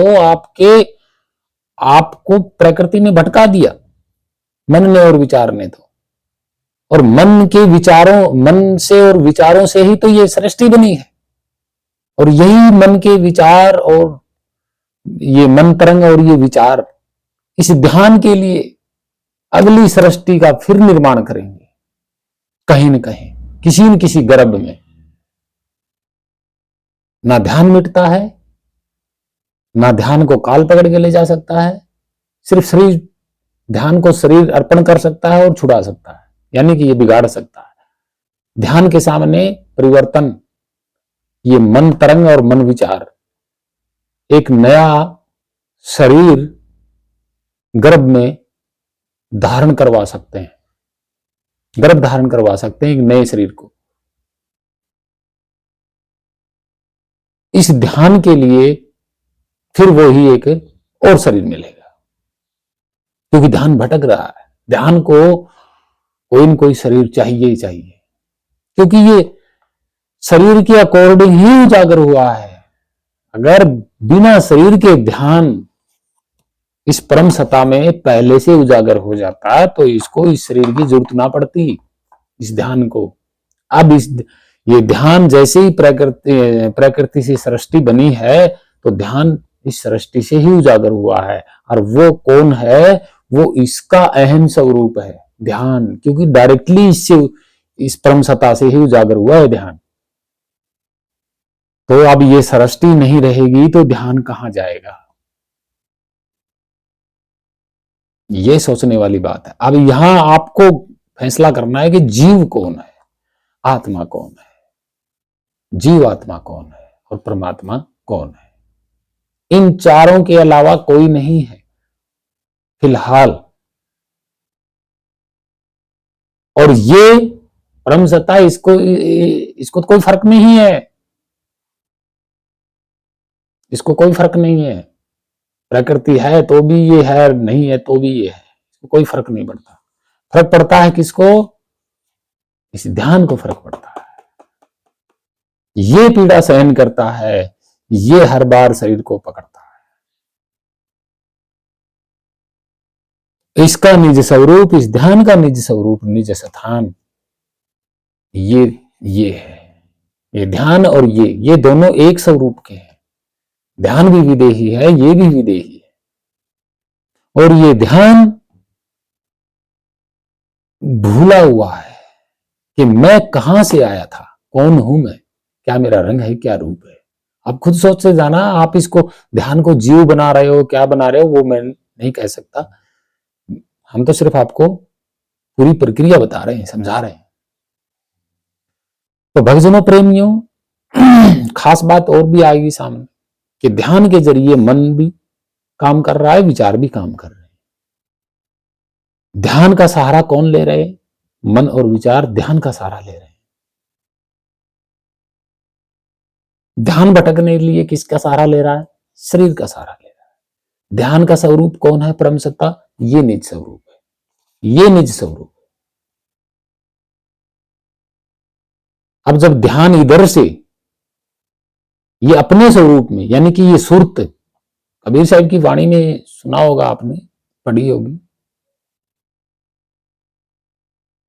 आपको प्रकृति में भटका दिया, मन ने और विचार ने तो, और मन के विचारों, मन से और विचारों से ही तो ये सृष्टि बनी है, और यही मन के विचार और ये मन तरंग और ये विचार इस ध्यान के लिए अगली सृष्टि का फिर निर्माण करेंगे, कहीं न कहीं, किसी न किसी गर्भ में। ना ध्यान मिटता है, ना ध्यान को काल पकड़ के ले जा सकता है, सिर्फ शरीर ध्यान को शरीर अर्पण कर सकता है और छुड़ा सकता है, यानी कि ये बिगाड़ सकता है। ध्यान के सामने परिवर्तन, ये मन तरंग और मन विचार एक नया शरीर गर्भ में धारण करवा सकते हैं, गर्भ धारण करवा सकते हैं एक नए शरीर को। इस ध्यान के लिए फिर वो ही एक और शरीर मिलेगा, क्योंकि ध्यान भटक रहा है। ध्यान को कोई न कोई शरीर चाहिए ही चाहिए, क्योंकि ये शरीर के अकॉर्डिंग ही उजागर हुआ है। अगर बिना शरीर के ध्यान इस परम सत्ता में पहले से उजागर हो जाता तो इसको इस शरीर की जरूरत ना पड़ती, इस ध्यान को। अब ये ध्यान जैसे ही प्रकृति से सृष्टि बनी है, तो ध्यान इस सृष्टि से ही उजागर हुआ है। और वो कौन है? वो इसका अहम स्वरूप है ध्यान, क्योंकि डायरेक्टली इससे, इस परम सत्ता से ही उजागर हुआ है ध्यान। तो अब ये सृष्टि नहीं रहेगी तो ध्यान कहां जाएगा? ये सोचने वाली बात है। अब यहां आपको फैसला करना है कि जीव कौन है, आत्मा कौन है। जीव आत्मा कौन है और परमात्मा कौन है? इन चारों के अलावा कोई नहीं है फिलहाल। और ये परम सत्ता, इसको तो कोई फर्क नहीं है, इसको कोई फर्क नहीं है। प्रकृति है तो भी ये है, नहीं है तो भी ये है, इसको कोई फर्क नहीं पड़ता। फर्क पड़ता है किसको? इस ध्यान को फर्क पड़ता है। ये पीड़ा सहन करता है, ये हर बार शरीर को पकड़ता है। इसका निज स्वरूप, इस ध्यान का निज स्वरूप, निज स्थान ये है। ये ध्यान और ये दोनों एक स्वरूप के हैं। ध्यान भी विदेही है, ये भी विदेही है। और ये ध्यान भूला हुआ है कि मैं कहां से आया था, कौन हूं मैं, क्या मेरा रंग है, क्या रूप है। आप खुद सोच से जाना। आप इसको ध्यान को जीव बना रहे हो, क्या बना रहे हो, वो मैं नहीं कह सकता। हम तो सिर्फ आपको पूरी प्रक्रिया बता रहे हैं, समझा रहे हैं। तो भक्तजनों, प्रेमियों, खास बात और भी आएगी सामने कि ध्यान के जरिए मन भी काम कर रहा है, विचार भी काम कर रहे हैं। ध्यान का सहारा कौन ले रहे हैं? मन और विचार ध्यान का सहारा ले रहे हैं। ध्यान भटकने के लिए किसका सहारा ले रहा है? शरीर का सहारा ले रहा है। ध्यान का स्वरूप कौन है? परम सत्ता। ये निज स्वरूप है, ये निज स्वरूप। अब जब ध्यान इधर से, ये अपने स्वरूप में, यानी कि ये सुरत, कबीर साहब की वाणी में सुना होगा आपने, पढ़ी होगी,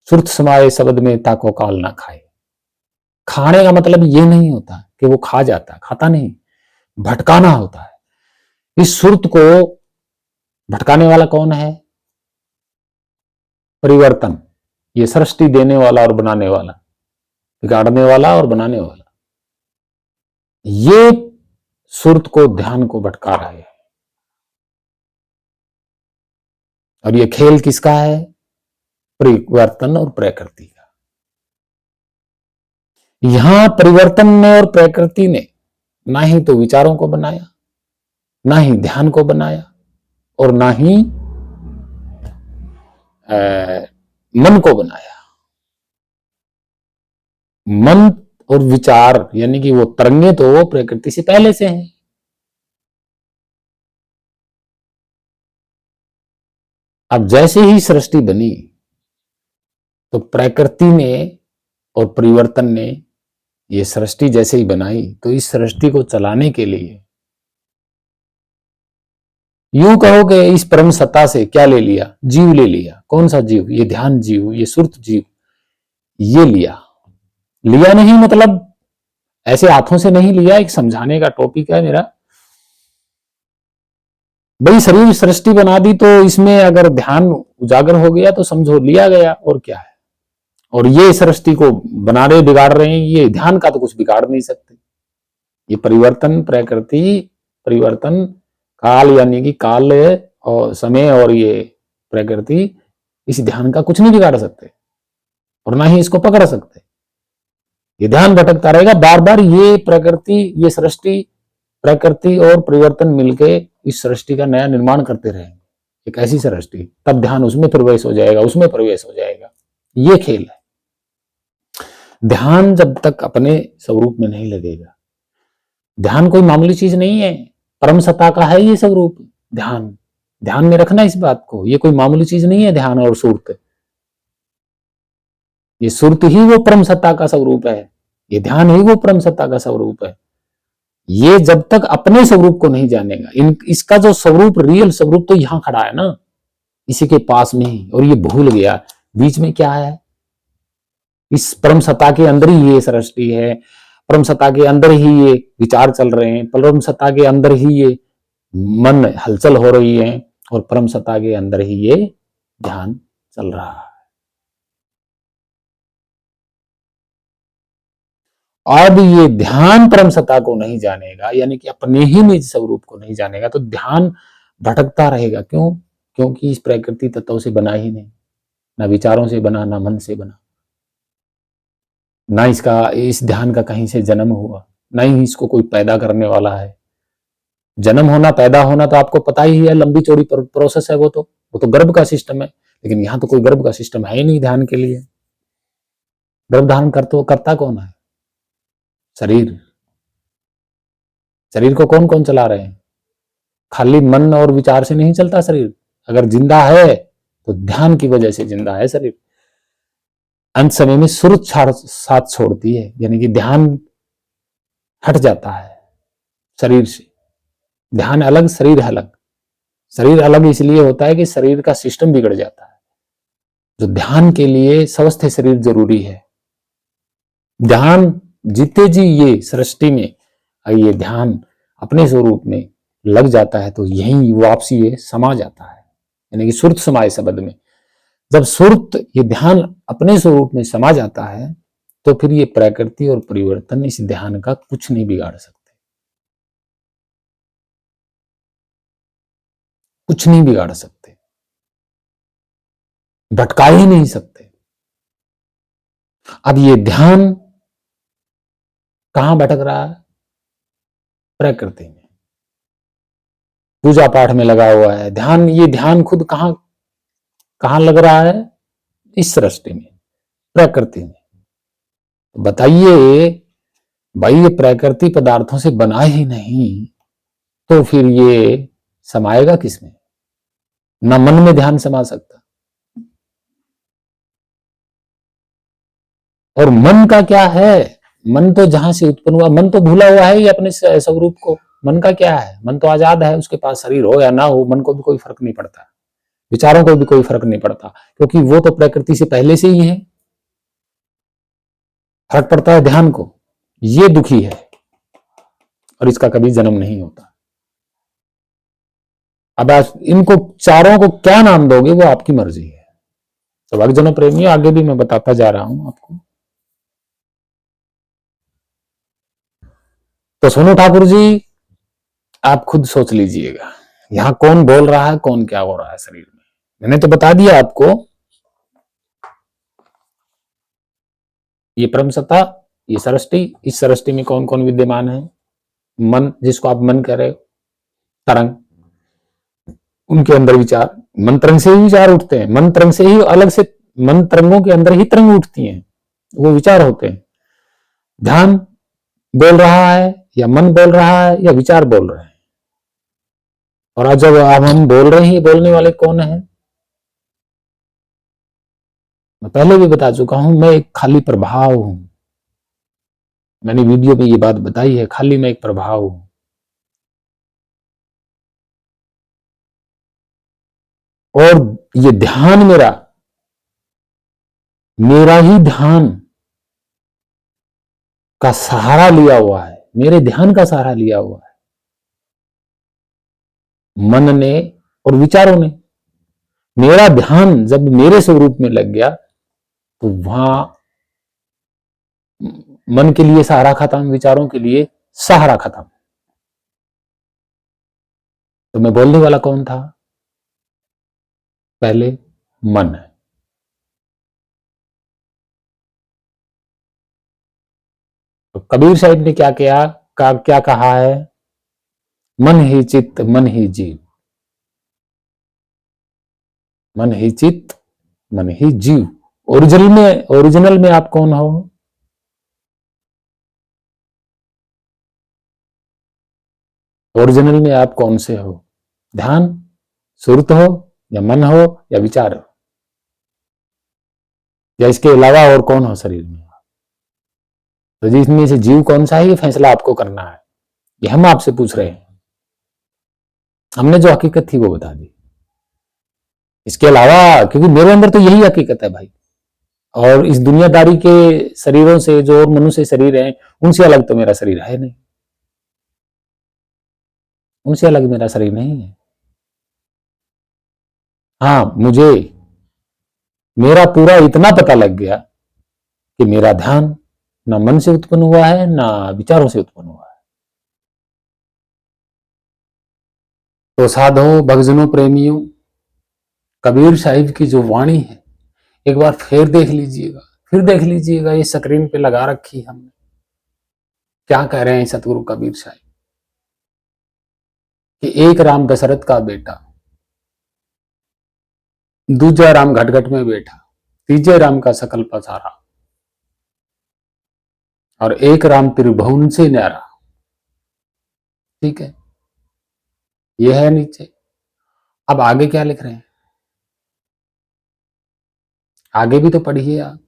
सुरत समाये शब्द में ताको काल ना खाए। खाने का मतलब ये नहीं होता कि वो खा जाता, खाता नहीं, भटकाना होता है। इस सुरत को भटकाने वाला कौन है? परिवर्तन। ये सृष्टि देने वाला और बनाने वाला, बिगाड़ने वाला और बनाने वाला, ये सुरत को, ध्यान को भटका रहा है। और ये खेल किसका है? परिवर्तन और प्रकृति का। यहां परिवर्तन ने और प्रकृति ने ना ही तो विचारों को बनाया, ना ही ध्यान को बनाया, और ना ही मन को बनाया। मन और विचार, यानी कि वो तरंगे तो प्रकृति से पहले से हैं। अब जैसे ही सृष्टि बनी तो प्रकृति ने और परिवर्तन ने ये सृष्टि जैसे ही बनाई, तो इस सृष्टि को चलाने के लिए यूं कहो कि इस परम सत्ता से क्या ले लिया? जीव ले लिया। कौन सा जीव? ये ध्यान जीव, ये सुरत जीव, ये लिया। लिया नहीं मतलब ऐसे हाथों से नहीं लिया। एक समझाने का टॉपिक है मेरा। भाई शरीर सृष्टि बना दी तो इसमें अगर ध्यान उजागर हो गया तो समझो लिया गया, और क्या है। और ये सृष्टि को बना रहे, बिगाड़ रहे हैं, ये ध्यान का तो कुछ बिगाड़ नहीं सकते। ये परिवर्तन, प्रकृति, परिवर्तन, काल, यानी कि काल और समय, और ये प्रकृति इस ध्यान का कुछ नहीं बिगाड़ सकते और ना ही इसको पकड़ सकते। ये ध्यान भटकता रहेगा बार बार। ये प्रकृति, ये सृष्टि, प्रकृति और परिवर्तन मिलके इस सृष्टि का नया निर्माण करते रहेंगे, एक ऐसी सृष्टि। तब ध्यान उसमें प्रवेश हो जाएगा, उसमें प्रवेश हो जाएगा। ये खेल है। ध्यान जब तक अपने स्वरूप में नहीं लगेगा, ध्यान कोई मामूली चीज नहीं है, परम सत्ता का है ये स्वरूप। ध्यान, ध्यान में रखना इस बात को, ये कोई मामूली चीज नहीं है ध्यान और सुरत। ये सुरत ही वो परम सत्ता का स्वरूप है, ये ध्यान ही वो परम सत्ता का स्वरूप है। ये जब तक अपने स्वरूप को नहीं जानेगा, इसका जो स्वरूप, रियल स्वरूप तो यहां खड़ा है ना, इसी के पास में ही, और ये भूल गया बीच में क्या है। इस परम सत्ता के अंदर ही ये सृष्टि है, परम सत्ता के अंदर ही ये विचार चल रहे हैं, परम सत्ता के अंदर ही ये मन हलचल हो रही है, और परम सत्ता के अंदर ही ये ध्यान चल रहा है। अब ये ध्यान परम सत्ता को नहीं जानेगा, यानी कि अपने ही निज स्वरूप को नहीं जानेगा, तो ध्यान भटकता रहेगा। क्यों? क्योंकि इस प्रकृति तत्व से बना ही नहीं, ना विचारों से बना, ना मन से बना, ना इसका, इस ध्यान का कहीं से जन्म हुआ, ना ही इसको कोई पैदा करने वाला है। जन्म होना, पैदा होना तो आपको पता ही है, लंबी चौड़ी प्रोसेस है, वो तो गर्भ का सिस्टम है। लेकिन यहां तो कोई गर्भ का सिस्टम है ही नहीं ध्यान के लिए। गर्भ धारण करता कौन है? शरीर। शरीर को कौन कौन चला रहे हैं? खाली मन और विचार से नहीं चलता शरीर। अगर जिंदा है तो ध्यान की वजह से जिंदा है शरीर। अंत समय में सुरत साथ छोड़ती है, यानी कि ध्यान हट जाता है शरीर से। ध्यान अलग, शरीर अलग। शरीर अलग इसलिए होता है कि शरीर का सिस्टम बिगड़ जाता है। जो ध्यान के लिए स्वस्थ शरीर जरूरी है। ध्यान जीते जी ये सृष्टि में, ये ध्यान अपने स्वरूप में लग जाता है तो यही वापसी ये समा जाता है, यानी कि सुरत समाए शब्द में। जब सुरत, ये ध्यान अपने स्वरूप में समा जाता है तो फिर ये प्रकृति और परिवर्तन इस ध्यान का कुछ नहीं बिगाड़ सकते, कुछ नहीं बिगाड़ सकते, भटका ही नहीं सकते। अब ये ध्यान कहां भटक रहा है? प्रकृति में, पूजा पाठ में लगा हुआ है ध्यान। ये ध्यान खुद कहां कहां लग रहा है? इस सृष्टि में, प्रकृति में। बताइए भाई, ये प्रकृति पदार्थों से बना ही नहीं तो फिर ये समाएगा किसमें? ना मन में ध्यान समा सकता। और मन का क्या है? मन तो जहां से उत्पन्न हुआ, मन तो भूला हुआ है ही अपने स्वरूप को। मन का क्या है? मन तो आजाद है, उसके पास शरीर हो या ना हो, मन को भी कोई फर्क नहीं पड़ता, विचारों को भी कोई फर्क नहीं पड़ता, क्योंकि वो तो प्रकृति से पहले से ही है। फर्क पड़ता है ध्यान को। ये दुखी है और इसका कभी जन्म नहीं होता। अब आप इनको चारों को क्या नाम दोगे वो आपकी मर्जी है। तो भक्तजनों प्रेमियों, आगे भी मैं बताता जा रहा हूं आपको। तो सुनो ठाकुर जी, आप खुद सोच लीजिएगा यहां कौन बोल रहा है, कौन क्या हो रहा है शरीर में। मैंने तो बता दिया आपको, ये परम सत्ता, ये सृष्टि, इस सृष्टि में कौन कौन विद्यमान है। मन, जिसको आप मन कह रहे हो, तरंग, उनके अंदर विचार, मन तरंग से ही विचार उठते हैं, मन तरंग से ही अलग से, मन तरंगों के अंदर ही तरंग उठती हैं, वो विचार होते हैं। ध्यान बोल रहा है या मन बोल रहा है या विचार बोल रहे हैं। और आज जब अब हम बोल रहे हैं, बोलने वाले कौन है? मैं पहले भी बता चुका हूं, मैं एक खाली प्रभाव हूं। मैंने वीडियो में ये बात बताई है, खाली मैं एक प्रभाव हूं। और ये ध्यान मेरा, मेरा ही ध्यान का सहारा लिया हुआ है, मेरे ध्यान का सहारा लिया हुआ है मन ने और विचारों ने। मेरा ध्यान जब मेरे स्वरूप में लग गया तो वहां मन के लिए सहारा खत्म, विचारों के लिए सहारा खत्म। तो मैं बोलने वाला कौन था? पहले मन है। तो कबीर साहिब ने क्या किया, क्या कहा है? मन ही चित्त, मन ही जीव, मन ही चित्त, मन ही जीव। ओरिजिनल में आप कौन हो? ओरिजिनल में आप कौन से हो? ध्यान, सुरत हो, या मन हो, या विचार हो, या इसके अलावा और कौन हो शरीर में? तो जिसमें से जीव कौन सा है, ये फैसला आपको करना है। ये हम आपसे पूछ रहे हैं। हमने जो हकीकत थी वो बता दी। इसके अलावा, क्योंकि मेरे अंदर तो यही हकीकत है भाई, और इस दुनियादारी के शरीरों से जो और मनुष्य शरीर हैं, उनसे अलग तो मेरा शरीर है नहीं, उनसे अलग मेरा शरीर नहीं है। हाँ, मुझे मेरा पूरा इतना पता लग गया कि मेरा ध्यान ना मन से उत्पन्न हुआ है, ना विचारों से उत्पन्न हुआ है। तो साधो, भक्तजनों, प्रेमियों, कबीर साहिब की जो वाणी है, एक बार फिर देख लीजिएगा, फिर देख लीजिएगा। ये स्क्रीन पे लगा रखी हमने। क्या कह रहे हैं सतगुरु कबीर साहिब कि एक राम दशरथ का बेटा, दूजा राम घटघट में बैठा, तीजे राम का सकल पसारा, और एक राम त्रिभुवन से न्यारा। ठीक है, ये है नीचे। अब आगे क्या लिख रहे हैं, आगे भी तो पढ़िए आप।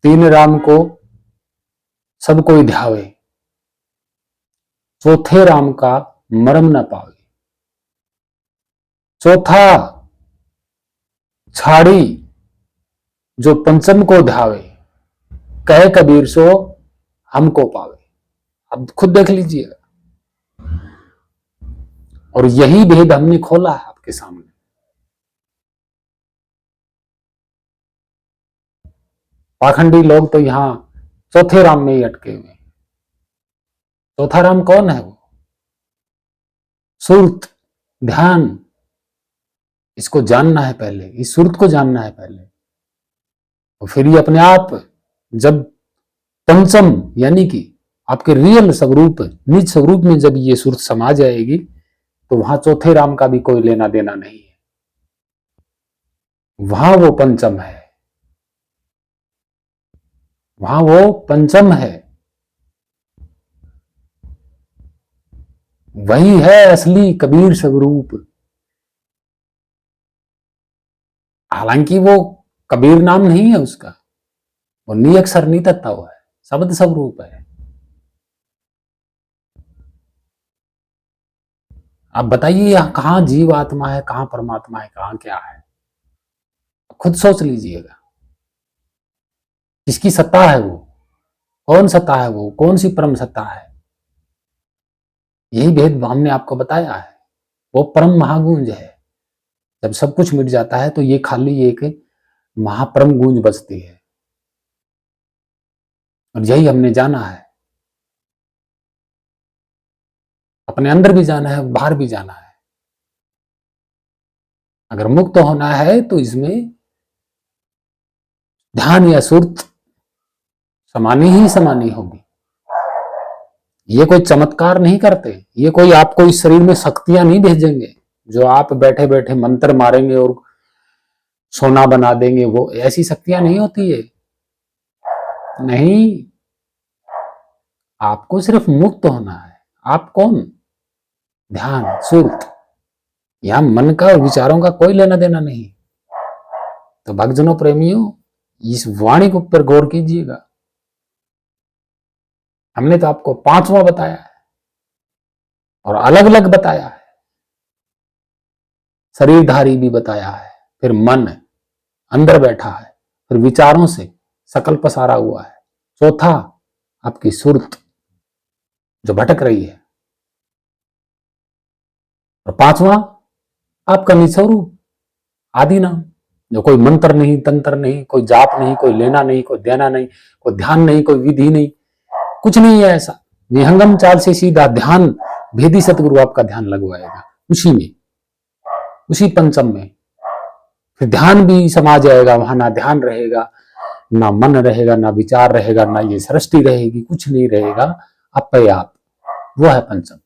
तीन राम को सब कोई ध्यावे, चौथे राम का मरम न पावे। चौथा छाड़ी जो पंचम को ध्यावे, कहे कबीर सो हमको पावे। अब खुद देख लीजिए, और यही भेद हमने खोला है आपके सामने। पाखंडी लोग तो यहां चौथे राम में ही अटके हुए। चौथा राम कौन है? वो सुरत, ध्यान। इसको जानना है पहले, इस सुरत को जानना है पहले, और फिर ये अपने आप जब पंचम यानी कि आपके रियल स्वरूप, निज स्वरूप में जब ये सुरत समा जाएगी, तो वहां चौथे राम का भी कोई लेना देना नहीं है। वहां वो पंचम है, वहां वो पंचम है, वही है असली कबीर स्वरूप। हालांकि वो कबीर नाम नहीं है उसका, वो नी अक्षर नहीं तत्ता हुआ है, शब्द स्वरूप है। आप बताइए यहां कहां जीव आत्मा है, कहां परमात्मा है, कहां क्या है? खुद सोच लीजिएगा, किसकी सत्ता है वो? कौन सत्ता है वो? कौन सी परम सत्ता है? यही भेद हमने आपको बताया है। वो परम महागुंज है। जब सब कुछ मिट जाता है तो ये खाली एक महापरम गूंज बचती है, और यही हमने जाना है। अपने अंदर भी जाना है, बाहर भी जाना है। अगर मुक्त होना है तो इसमें ध्यान या सुरत समानी ही समानी होगी। ये कोई चमत्कार नहीं करते, ये कोई आपको इस शरीर में शक्तियां नहीं भेजेंगे जो आप बैठे बैठे मंत्र मारेंगे और सोना बना देंगे। वो ऐसी शक्तियां नहीं होती है, नहीं। आपको सिर्फ मुक्त होना है। आप कौन? ध्यान, सुरत। यहां मन का और विचारों का कोई लेना देना नहीं। तो भक्तजनों, प्रेमियों, इस वाणी के ऊपर गौर कीजिएगा। हमने तो आपको पांचवा बताया है, और अलग अलग बताया है। शरीरधारी भी बताया है, फिर मन अंदर बैठा है, फिर विचारों से सकल पसारा हुआ है। चौथा आपकी सुरत जो भटक रही है, और पांचवा आपका निस्वरूप आदि नाम, जो कोई मंत्र नहीं, तंत्र नहीं, कोई जाप नहीं, कोई लेना नहीं, कोई देना नहीं, कोई ध्यान नहीं, कोई विधि नहीं, कुछ नहीं है ऐसा। निहंगम चाल से सीधा ध्यान, भेदी सतगुरु आपका ध्यान लगवाएगा उसी में, उसी पंचम में। फिर ध्यान भी समा जाएगा वहां, ना ध्यान रहेगा, ना मन रहेगा, ना विचार रहेगा, ना ये सृष्टि रहेगी, कुछ नहीं रहेगा, अपने आप। वो है पंचम।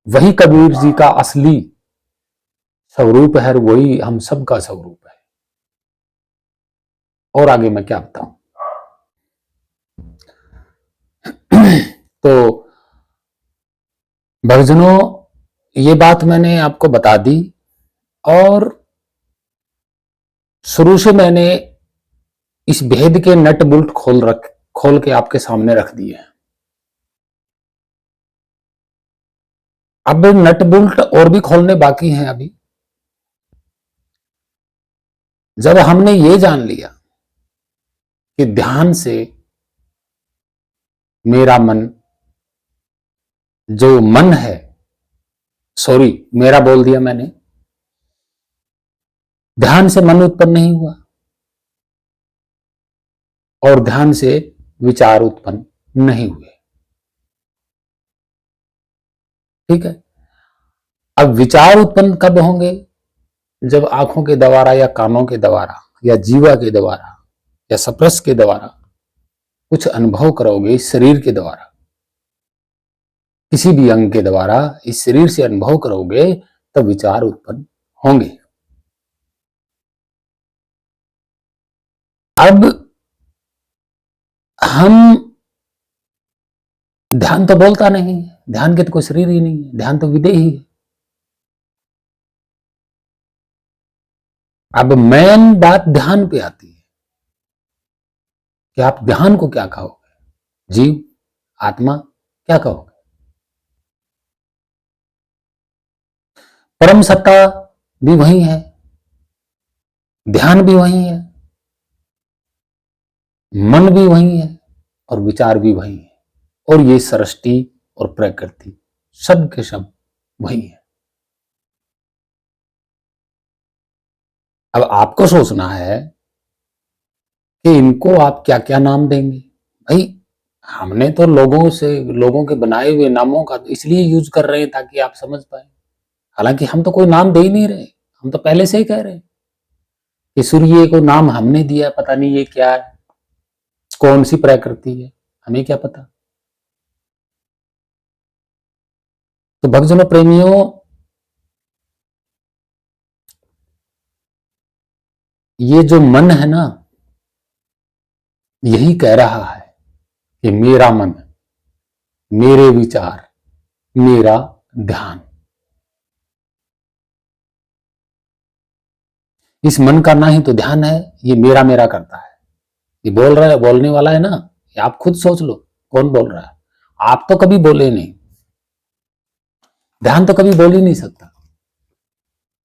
वही कबीर जी का असली स्वरूप है, वही हम सबका स्वरूप है। और आगे मैं क्या बताऊं। तो भक्तजनों, ये बात मैंने आपको बता दी और शुरू से मैंने इस भेद के नट बोल्ट खोल के आपके सामने रख दिए हैं। अब नट बोल्ट और भी खोलने बाकी हैं। अभी जब हमने ये जान लिया कि ध्यान से मेरा मन, जो मन है, सॉरी मेरा बोल दिया मैंने, ध्यान से मन उत्पन्न नहीं हुआ और ध्यान से विचार उत्पन्न नहीं हुए। ठीक है। अब विचार उत्पन्न कब होंगे? जब आंखों के द्वारा या कानों के द्वारा या जीवा के द्वारा या स्पर्श के द्वारा कुछ अनुभव करोगे, इस शरीर के द्वारा, किसी भी अंग के द्वारा इस शरीर से अनुभव करोगे, तब विचार उत्पन्न होंगे। अब हम, ध्यान तो बोलता नहीं है, ध्यान के तो कोई शरीर ही नहीं है, ध्यान तो विदेह ही है। अब मेन बात ध्यान पे आती है कि आप ध्यान को क्या कहोगे, जीव, आत्मा क्या कहोगे? परम सत्ता भी वही है, ध्यान भी वही है, मन भी वही है और विचार भी वही है, और ये सृष्टि और प्रकृति सब के सब वही है। अब आपको सोचना है कि इनको आप क्या क्या नाम देंगे। भाई हमने तो लोगों के बनाए हुए नामों का इसलिए यूज कर रहे हैं ताकि आप समझ पाए। हालांकि हम तो कोई नाम दे ही नहीं रहे, हम तो पहले से ही कह रहे हैं कि सूर्य को नाम हमने दिया, पता नहीं ये क्या है, कौन सी प्रकृति है, हमें क्या पता। तो भक्तजनों प्रेमियों, ये जो मन है ना, यही कह रहा है कि मेरा मन, मेरे विचार, मेरा ध्यान। इस मन का ना ही तो ध्यान है, ये मेरा मेरा करता है। ये बोल रहा है, बोलने वाला है ना, ये आप खुद सोच लो कौन बोल रहा है। आप तो कभी बोले नहीं, ध्यान तो कभी बोल ही नहीं सकता,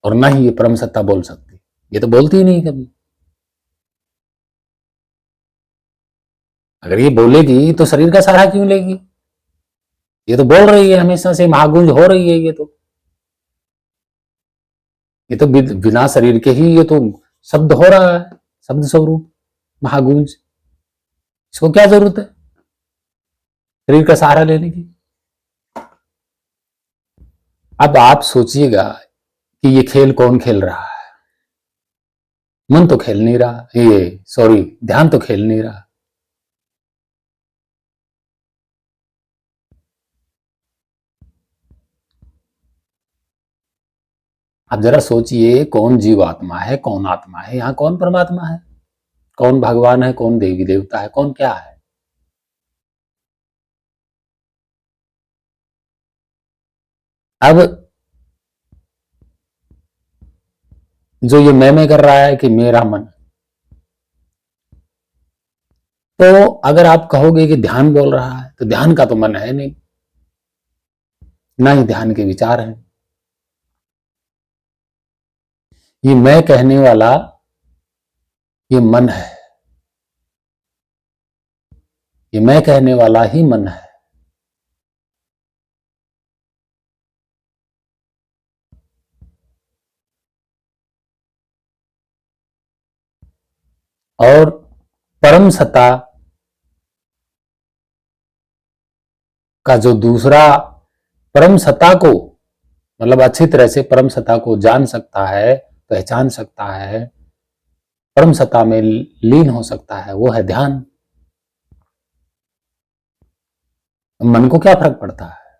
और ना ही ये परम सत्ता बोल सकती, ये तो बोलती ही नहीं कभी। अगर ये बोलेगी तो शरीर का सहारा क्यों लेगी? ये तो बोल रही है, हमेशा से महागुंज हो रही है। ये तो बिना शरीर के ही ये तो शब्द हो रहा है, शब्द स्वरूप महागुंज। इसको क्या जरूरत है शरीर का सहारा लेने की? अब आप सोचिएगा कि ये खेल कौन खेल रहा है? मन तो खेल नहीं रहा, ये सॉरी ध्यान तो खेल नहीं रहा। आप जरा सोचिए, कौन जीवात्मा है, कौन आत्मा है, यहां कौन परमात्मा है, कौन भगवान है, कौन देवी देवता है, कौन क्या है? अब जो ये मैं कर रहा है कि मेरा मन, तो अगर आप कहोगे कि ध्यान बोल रहा है, तो ध्यान का तो मन है नहीं, ना ही ध्यान के विचार हैं। ये मैं कहने वाला ये मन है, ये मैं कहने वाला ही मन है। और परम सत्ता का जो दूसरा, परम सत्ता को मतलब अच्छी तरह से परम सत्ता को जान सकता है, पहचान सकता है, परम सत्ता में लीन हो सकता है, वो है ध्यान। मन को क्या फर्क पड़ता है?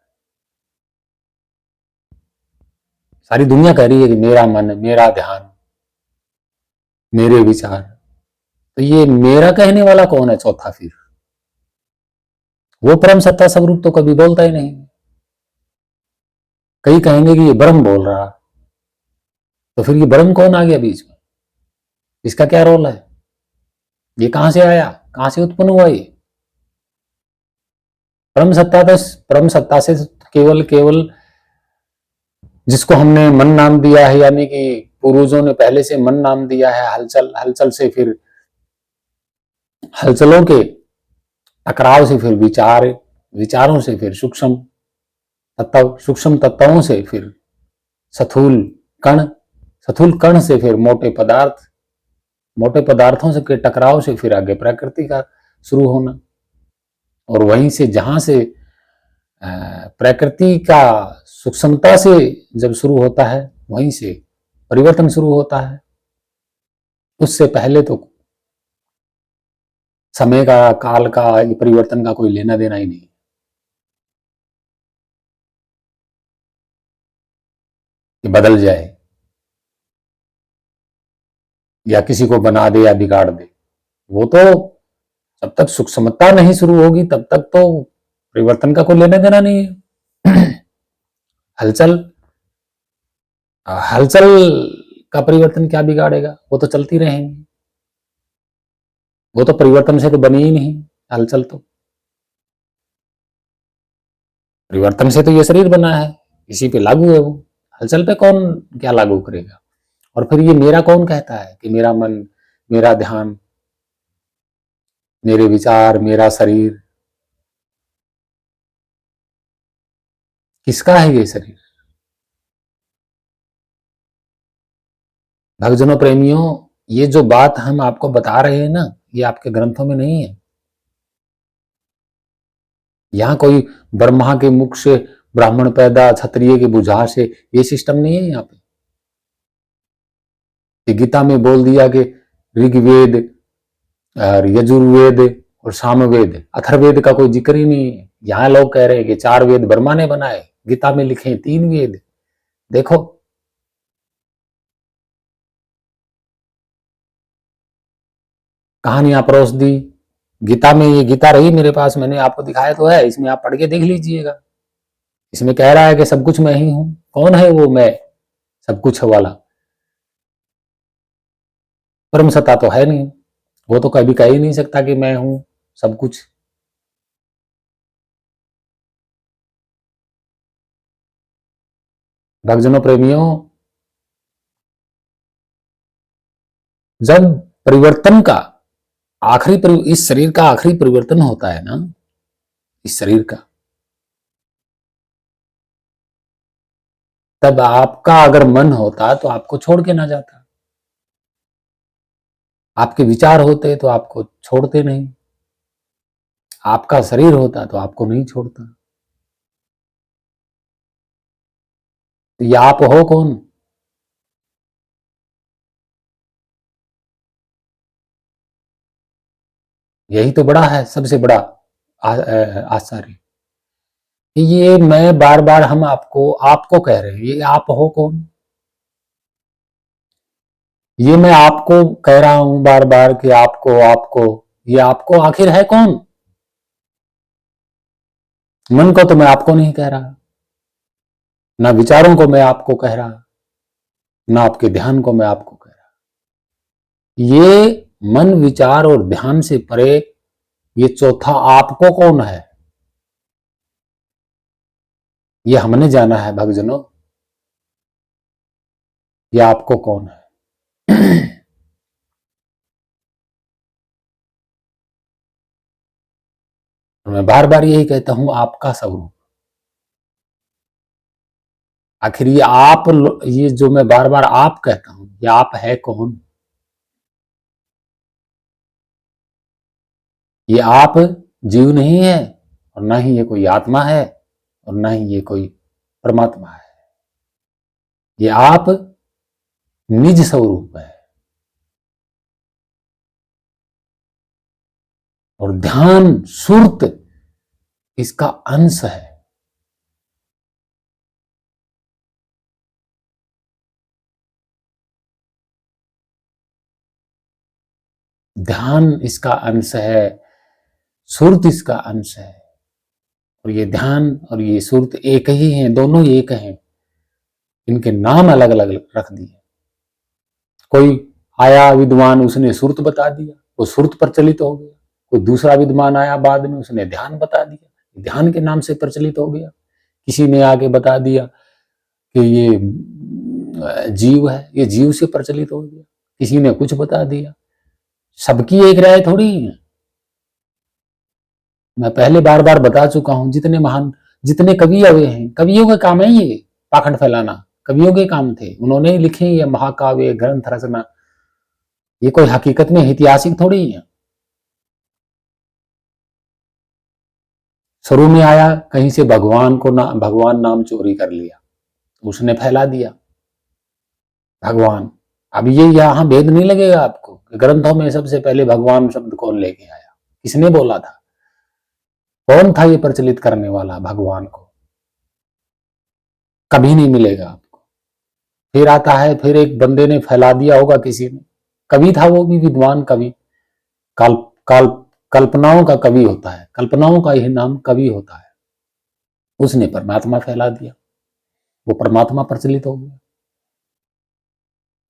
सारी दुनिया कह रही है कि मेरा मन, मेरा ध्यान, मेरे विचार। तो ये मेरा कहने वाला कौन है चौथा? फिर वो परम सत्ता स्वरूप तो कभी बोलता ही नहीं। कई कहेंगे कि ये ब्रह्म बोल रहा, तो फिर ये ब्रह्म कौन आ गया बीच में? इसका क्या रोल है? ये कहां से आया, कहां से उत्पन्न हुआ? ये परम सत्ता, तो परम सत्ता से केवल केवल जिसको हमने मन नाम दिया है, यानी कि पूर्वजों ने पहले से मन नाम दिया है, हलचल, हलचल से फिर हलचलों के टकराव से फिर विचार, विचारों से फिर सूक्ष्म तत्व, सूक्ष्म तत्वों से फिर स्थूल कण, स्थूल कण से फिर मोटे पदार्थ, मोटे पदार्थों से के टकराव से फिर आगे प्रकृति का शुरू होना, और वहीं से जहां से प्रकृति का सूक्ष्मता से जब शुरू होता है, वहीं से परिवर्तन शुरू होता है। उससे पहले तो समय का, काल का, परिवर्तन का कोई लेना देना ही नहीं। कि बदल जाए या किसी को बना दे या बिगाड़ दे, वो तो जब तक सूक्ष्मता नहीं शुरू होगी तब तक तो परिवर्तन का कोई लेना देना नहीं है। हलचल, हलचल का परिवर्तन क्या बिगाड़ेगा? वो तो चलती रहेंगी, वो तो परिवर्तन से तो बनी ही नहीं हलचल। तो परिवर्तन से तो ये शरीर बना है, इसी पे लागू है वो। हलचल पे कौन क्या लागू करेगा? और फिर ये मेरा कौन कहता है कि मेरा मन, मेरा ध्यान, मेरे विचार, मेरा शरीर? किसका है ये शरीर? भक्तजनों, प्रेमियों, ये जो बात हम आपको बता रहे हैं ना, ये आपके ग्रंथों में नहीं है। यहाँ कोई ब्रह्मा के मुख से ब्राह्मण पैदा, क्षत्रिय की बुझा से, ये सिस्टम नहीं है यहाँ पे। गीता में बोल दिया कि ऋग्वेद और यजुर्वेद और सामवेद, अथर्ववेद का कोई जिक्र ही नहीं है। यहाँ लोग कह रहे हैं कि 4 वेद ब्रह्मा ने बनाए, गीता में लिखे 3 वेद। देखो, कहानियां परोस दी। गीता में, ये गीता रही मेरे पास, मैंने आपको दिखाया तो है, इसमें आप पढ़ के देख लीजिएगा। इसमें कह रहा है कि सब कुछ मैं ही हूं। कौन है वो मैं सब कुछ वाला? परम सत्ता तो है नहीं, वो तो कभी कह ही नहीं सकता कि मैं हूं सब कुछ। भक्तजनों, प्रेमियों, जब परिवर्तन का इस शरीर का आखिरी परिवर्तन होता है ना, इस शरीर का, तब आपका अगर मन होता तो आपको छोड़ के ना जाता। आपके विचार होते तो आपको छोड़ते नहीं। आपका शरीर होता तो आपको नहीं छोड़ता। तो ये आप हो कौन? यही तो बड़ा है, सबसे बड़ा आश्चर्य। ये मैं बार बार हम आपको आपको कह रहे हैं, ये आप हो कौन? ये मैं आपको कह रहा हूं बार बार कि आपको, आपको, ये आपको आखिर है कौन? मन को तो मैं आपको नहीं कह रहा, ना विचारों को मैं आपको कह रहा, ना आपके ध्यान को मैं आपको कह रहा। ये मन, विचार और ध्यान से परे ये चौथा आपको कौन है? ये हमने जाना है भक्तजनों, ये आपको कौन है? मैं बार बार यही कहता हूं, आपका स्वरूप। आखिर ये आप, ये जो मैं बार बार आप कहता हूं, ये आप है कौन? ये आप जीव नहीं है, और ना ही ये कोई आत्मा है, और ना ही ये कोई परमात्मा है। ये आप निज स्वरूप है। और ध्यान, सुर्त, इसका अंश है। ध्यान इसका अंश है, सुरत इसका अंश है। और ये ध्यान और ये सुरत एक ही हैं, दोनों एक हैं, इनके नाम अलग अलग रख दिए। कोई आया विद्वान, उसने सुरत बता दिया, वो सुरत प्रचलित हो गया। कोई दूसरा विद्वान आया बाद में, उसने ध्यान बता दिया, ध्यान के नाम से प्रचलित हो गया। किसी ने आके बता दिया कि ये जीव है, ये जीव से प्रचलित हो गया। किसी ने कुछ बता दिया, सबकी एक राय थोड़ी है। मैं पहले बार बार बता चुका हूं, जितने महान, जितने कवि हुए हैं, कवियों का काम है ये पाखंड फैलाना, कवियों के काम थे, उन्होंने लिखे ये महाकाव्य ग्रंथ रचना। ये कोई हकीकत में ऐतिहासिक थोड़ी है। शुरू में आया कहीं से भगवान नाम चोरी कर लिया, उसने फैला दिया भगवान। अब ये यहां भेद नहीं लगेगा आपको, ग्रंथों में सबसे पहले भगवान शब्द कौन लेके आया, किसने बोला था, कौन था ये प्रचलित करने वाला भगवान को, कभी नहीं मिलेगा आपको। फिर आता है, फिर एक बंदे ने फैला दिया होगा, किसी ने, कवि था, वो भी विद्वान कवि, काल काल कल्पनाओं का कवि होता है, कल्पनाओं का ही नाम कवि होता है। उसने परमात्मा फैला दिया, वो परमात्मा प्रचलित हो गया।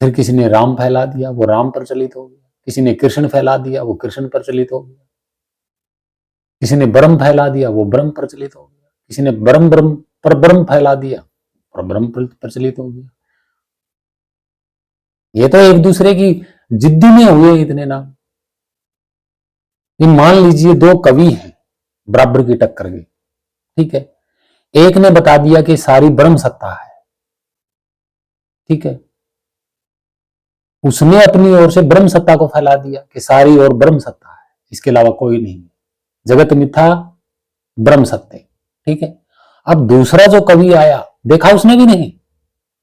फिर किसी ने राम फैला दिया, वो राम प्रचलित हो गया। किसी ने कृष्ण फैला दिया, वो कृष्ण प्रचलित हो गया। किसी ने ब्रह्म फैला दिया, वो ब्रह्म प्रचलित हो गया। किसी ने ब्रह्म ब्रह्म पर ब्रह्म फैला दिया, और ब्रह्म प्रचलित हो गया। ये तो एक दूसरे की जिद्दी में हुए इतने नाम। ये मान लीजिए दो कवि हैं बराबर की टक्कर के, ठीक है, एक ने बता दिया कि सारी ब्रह्म सत्ता है, ठीक है, उसने अपनी ओर से ब्रह्म सत्ता को फैला दिया कि सारी ओर ब्रह्म सत्ता है, इसके अलावा कोई नहीं, जगत मिथ्या ब्रह्म सत्य, ठीक है। अब दूसरा जो कवि आया, देखा उसने भी नहीं,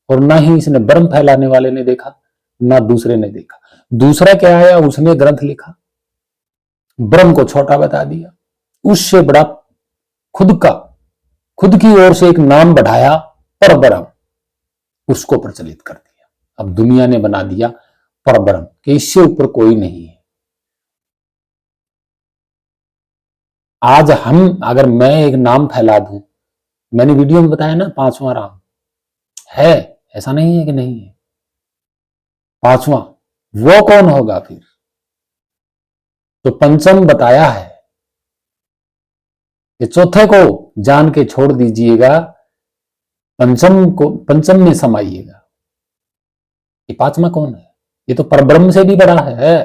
और ना ही इसने ब्रह्म फैलाने वाले ने देखा, ना दूसरे ने देखा। दूसरा क्या आया, उसने ग्रंथ लिखा, ब्रह्म को छोटा बता दिया, उससे बड़ा खुद की ओर से एक नाम बढ़ाया, पर ब्रह्म, उसको प्रचलित कर दिया। अब दुनिया ने बना दिया पर ब्रह्म कि इससे ऊपर कोई नहीं है। आज हम, अगर मैं एक नाम फैला दूं, मैंने वीडियो में बताया ना, पांचवा राम है, ऐसा नहीं है कि नहीं है, पांचवा, वो कौन होगा फिर, तो पंचम बताया है कि चौथे को जान के छोड़ दीजिएगा, पंचम में समाइएगा। ये पांचवा कौन है, ये तो परब्रह्म से भी बड़ा है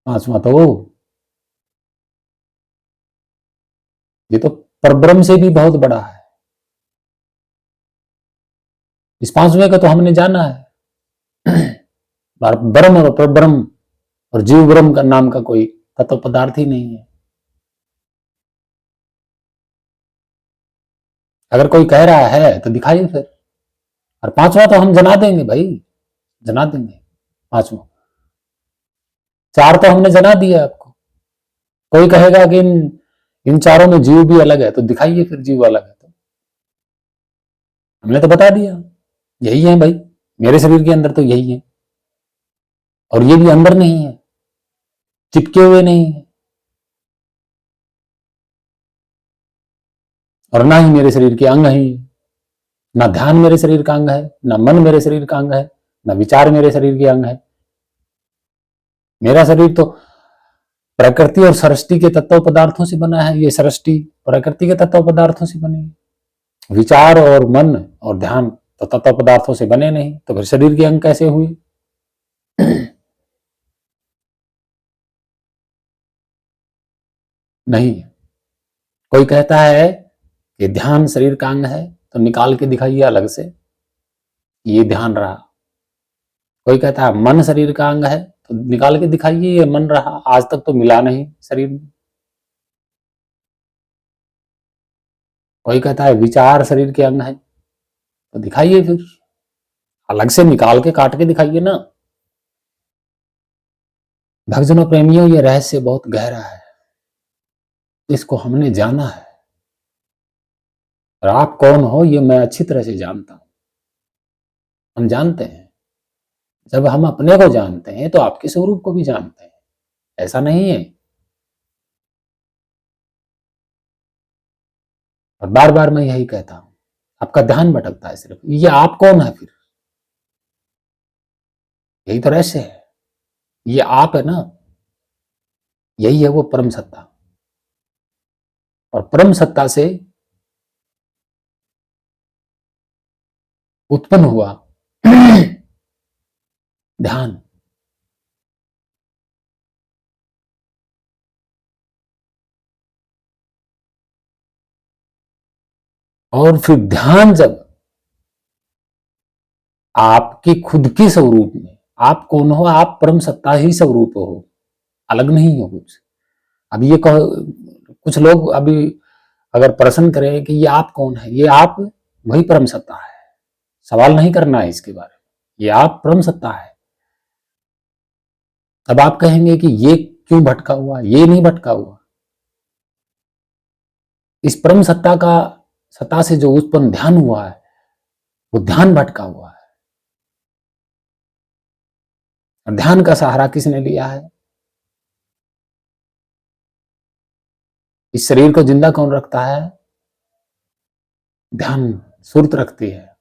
पांचवा, तो ये तो परब्रह्म से भी बहुत बड़ा है। इस पांचवें का तो हमने जाना है, ब्रह्म और परब्रह्म और जीव ब्रह्म का नाम का कोई तत्व पदार्थ ही नहीं है। अगर कोई कह रहा है तो दिखाइए फिर। और पांचवा तो हम जना देंगे भाई, जना देंगे पांचवा। चार तो हमने जना दिया आपको। कोई कहेगा कि इन चारों में जीव भी अलग है, तो दिखाइए फिर जीव अलग है। तो हमने तो बता दिया, यही है भाई, मेरे शरीर के अंदर तो यही है, और ये भी अंदर नहीं है, चिपके हुए नहीं है, और ना ही मेरे शरीर के अंग है। ना ध्यान मेरे शरीर का अंग है, ना मन मेरे शरीर का अंग है, ना विचार मेरे शरीर के अंग है। मेरा शरीर तो प्रकृति और सृष्टि के तत्व पदार्थों से बना है। ये सृष्टि प्रकृति के तत्व पदार्थों से बनी है। विचार और मन और ध्यान तो तत्व पदार्थों से बने नहीं, तो फिर शरीर के अंग कैसे हुए? नहीं। कोई कहता है कि ध्यान शरीर का अंग है, तो निकाल के दिखाइए अलग से, ये ध्यान रहा। कोई कहता है मन शरीर का अंग है, तो निकाल के दिखाइए ये मन रहा। आज तक तो मिला नहीं शरीर में। कोई कहता है विचार शरीर के अंग है, तो दिखाइए फिर अलग से, निकाल के काट के दिखाइए ना। भक्तजनों प्रेमियों, ये रहस्य बहुत गहरा है, इसको हमने जाना है। और आप कौन हो ये मैं अच्छी तरह से जानता हूं, हम जानते हैं। जब हम अपने को जानते हैं तो आपके स्वरूप को भी जानते हैं, ऐसा नहीं है। और बार बार मैं यही कहता हूं, आपका ध्यान भटकता है सिर्फ। ये आप कौन है फिर? यही तो रहस्य है। ये आप है ना, यही है वो परम सत्ता। और परम सत्ता से उत्पन्न हुआ ध्यान। और फिर ध्यान जब आपके खुद के स्वरूप में, आप कौन हो? आप परम सत्ता ही स्वरूप हो, अलग नहीं हो कुछ। अब ये कहो, कुछ लोग अभी अगर प्रश्न करें कि ये आप कौन है, ये आप वही परम सत्ता है। सवाल नहीं करना है इसके बारे में, ये आप परम सत्ता है। अब आप कहेंगे कि ये क्यों भटका हुआ? ये नहीं भटका हुआ। इस परम सत्ता का, सत्ता से जो उत्पन्न ध्यान हुआ है, वो ध्यान भटका हुआ है। और ध्यान का सहारा किसने लिया है? इस शरीर को जिंदा कौन रखता है? ध्यान सुरत रखती है।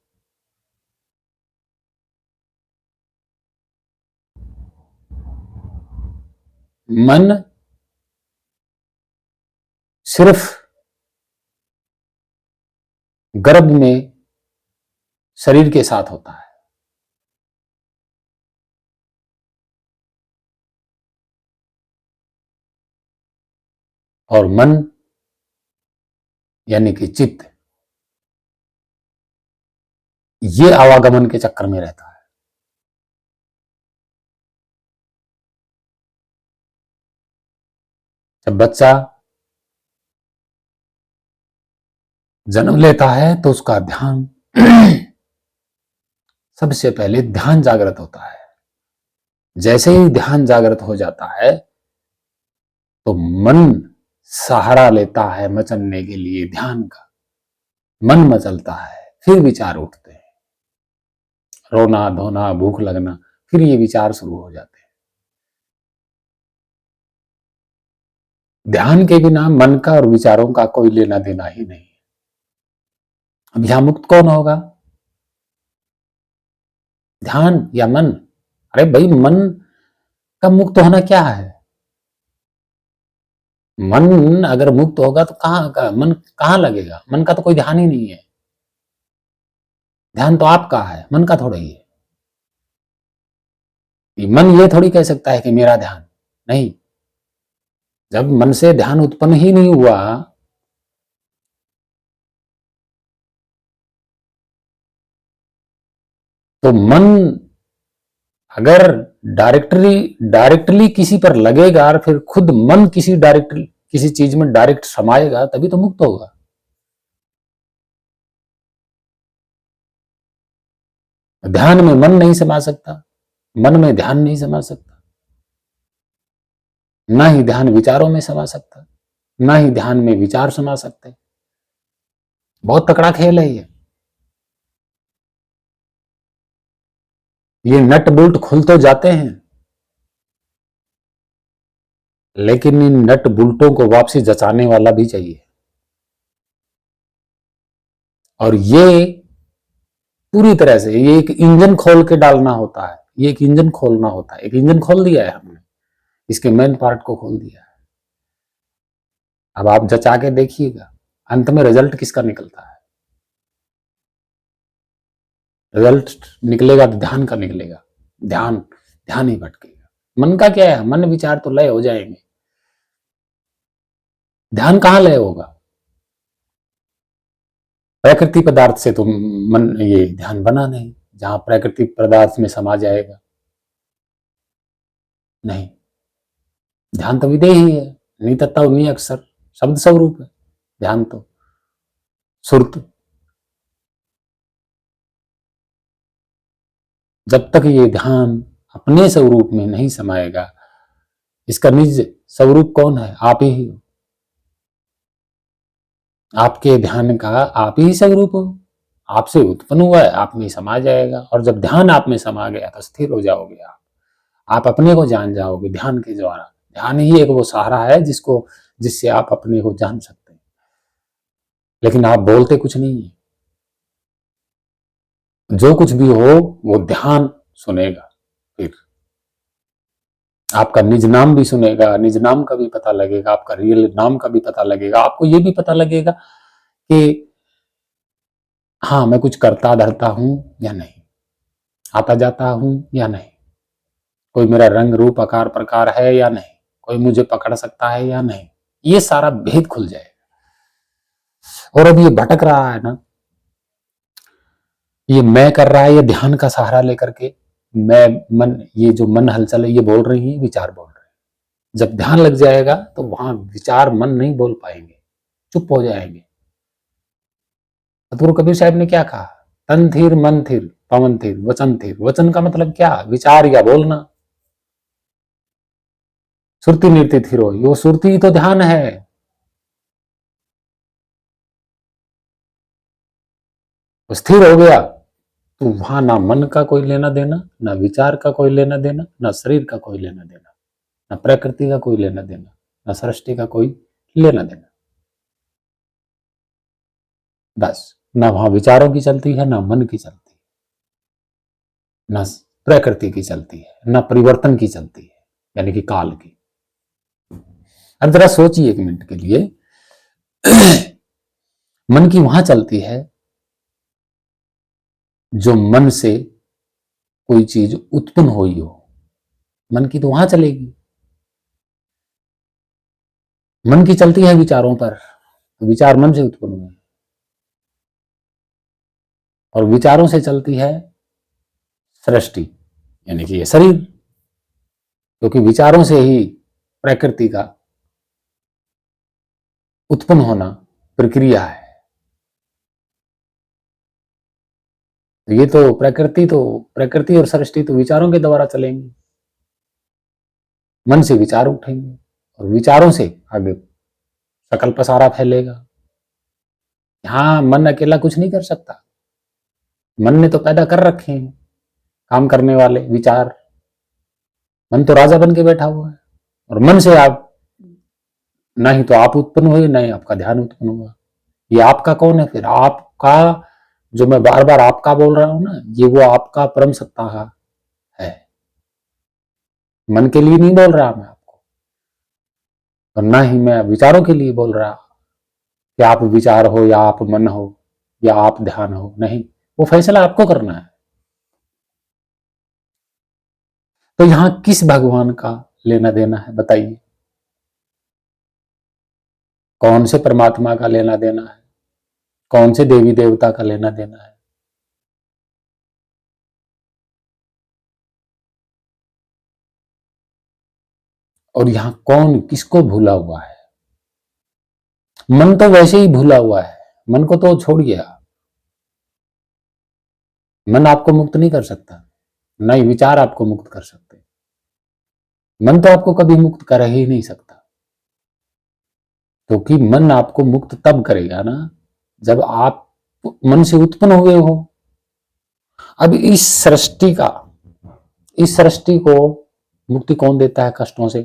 मन सिर्फ गर्भ में शरीर के साथ होता है, और मन यानी कि चित्त ये आवागमन के चक्कर में रहता है। जब बच्चा जन्म लेता है तो उसका ध्यान सबसे पहले ध्यान जागृत होता है। जैसे ही ध्यान जागृत हो जाता है तो मन सहारा लेता है मचलने के लिए ध्यान का। मन मचलता है, फिर विचार उठते हैं, रोना धोना, भूख लगना, फिर ये विचार शुरू हो जाते हैं। ध्यान के बिना मन का और विचारों का कोई लेना देना ही नहीं। अब यहां मुक्त कौन होगा? ध्यान या मन? अरे भाई, मन का मुक्त होना क्या है? मन अगर मुक्त होगा तो कहां का मन, कहां लगेगा? मन का तो कोई ध्यान ही नहीं है। ध्यान तो आपका है, मन का थोड़ा ही है। मन ये थोड़ी कह सकता है कि मेरा ध्यान नहीं। जब मन से ध्यान उत्पन्न ही नहीं हुआ तो मन अगर डायरेक्टली किसी पर लगेगा और फिर खुद मन किसी चीज में डायरेक्ट समाएगा, तभी तो मुक्त होगा। ध्यान में मन नहीं समा सकता, मन में ध्यान नहीं समा सकता, ना ही ध्यान विचारों में समा सकता, ना ही ध्यान में विचार समा सकते। बहुत तकड़ा खेल है ये नट बोल्ट खुल तो जाते हैं, लेकिन इन नट बोल्टों को वापसी जचाने वाला भी चाहिए। और ये पूरी तरह से ये एक इंजन खोल के डालना होता है। ये एक इंजन खोलना होता है। एक इंजन खोल दिया है हमने, इसके मेन पार्ट को खोल दिया है। अब आप जचा के देखिएगा, अंत में रिजल्ट किसका निकलता है? रिजल्ट निकलेगा तो ध्यान का निकलेगा। ध्यान ध्यान ही भटकेगा। मन का क्या है? मन विचार तो लय हो जाएंगे, ध्यान कहां लय होगा? प्रकृति पदार्थ से तो मन ये ध्यान बना नहीं, जहां प्रकृति पदार्थ में समा जाएगा। नहीं, ध्यान तो विधेय ही है, नितत्ता उन्हीं अक्षर शब्द स्वरूप है। ध्यान तो सुरत। जब तक ये ध्यान अपने स्वरूप में नहीं समाएगा, इसका निज स्वरूप कौन है? आप ही हो। आपके ध्यान का आप ही स्वरूप हो। आपसे उत्पन्न हुआ है, आप में समा जाएगा। और जब ध्यान आप में समा गया तो स्थिर हो जाओगे आप अपने को जान जाओगे ध्यान के द्वारा। ध्यान ही एक वो सहारा है जिससे आप अपने को जान सकते हैं। लेकिन आप बोलते कुछ नहीं है, जो कुछ भी हो वो ध्यान सुनेगा। फिर आपका निज नाम भी सुनेगा, निज नाम का भी पता लगेगा, आपका रियल नाम का भी पता लगेगा। आपको ये भी पता लगेगा कि हाँ, मैं कुछ करता धरता हूं या नहीं, आता जाता हूं या नहीं, कोई मेरा रंग रूप आकार प्रकार है या नहीं, कोई मुझे पकड़ सकता है या नहीं। ये सारा भेद खुल जाएगा। और अब ये भटक रहा है ना, ये मैं कर रहा है, ये ध्यान का सहारा लेकर के मैं मन, ये जो मन हलचल है ये बोल रही है, विचार बोल रहे हैं। जब ध्यान लग जाएगा तो वहां विचार मन नहीं बोल पाएंगे, चुप हो जाएंगे। सतगुरु कबीर साहब ने क्या कहा, तन थिर मन थिर पवन थिर वचन थिर। वचन का मतलब क्या, विचार या बोलना। सुरती नृत्य थिर हो, वो सुरती तो ध्यान है। स्थिर हो गया तो वहां ना मन का कोई लेना देना, ना विचार का कोई लेना देना, ना शरीर का कोई लेना देना, ना प्रकृति का कोई लेना देना, ना सृष्टि का कोई लेना देना। बस ना वहां विचारों की चलती है, ना मन की चलती है, ना प्रकृति की चलती है, ना परिवर्तन की चलती है, यानी कि काल की। अब जरा सोचिए एक मिनट के लिए, मन की वहां चलती है जो मन से कोई चीज उत्पन्न हुई हो, मन की तो वहां चलेगी। मन की चलती है विचारों पर, तो विचार मन से उत्पन्न हुए, और विचारों से चलती है सृष्टि, यानी कि ये शरीर, क्योंकि विचारों से ही प्रकृति का उत्पन्न होना प्रक्रिया है। ये तो प्रकृति और सृष्टि तो विचारों के द्वारा चलेंगे। मन से विचार उठेंगे और विचारों से आगे सकल पसारा फैलेगा। हाँ, मन अकेला कुछ नहीं कर सकता। मन ने तो पैदा कर रखे हैं काम करने वाले विचार। मन तो राजा बन के बैठा हुआ है, और मन से आप, ना ही तो आप उत्पन्न हुए, ना ही आपका ध्यान उत्पन्न हुआ। ये आपका कौन है फिर? आपका, जो मैं बार बार आपका बोल रहा हूं ना, ये वो आपका परम सत्ता है। मन के लिए नहीं बोल रहा मैं आपको, और ना ही मैं विचारों के लिए बोल रहा कि आप विचार हो या आप मन हो या आप ध्यान हो। नहीं, वो फैसला आपको करना है। तो यहां किस भगवान का लेना देना है बताइए? कौन से परमात्मा का लेना देना है? कौन से देवी देवता का लेना देना है? और यहां कौन किसको भूला हुआ है? मन तो वैसे ही भूला हुआ है, मन को तो छोड़िए आप। मन आपको मुक्त नहीं कर सकता, न ही विचार आपको मुक्त कर सकते। मन तो आपको कभी मुक्त कर ही नहीं सकता, क्योंकि मन आपको मुक्त तब करेगा ना जब आप मन से उत्पन्न हुए हो। अब इस सृष्टि को मुक्ति कौन देता है कष्टों से?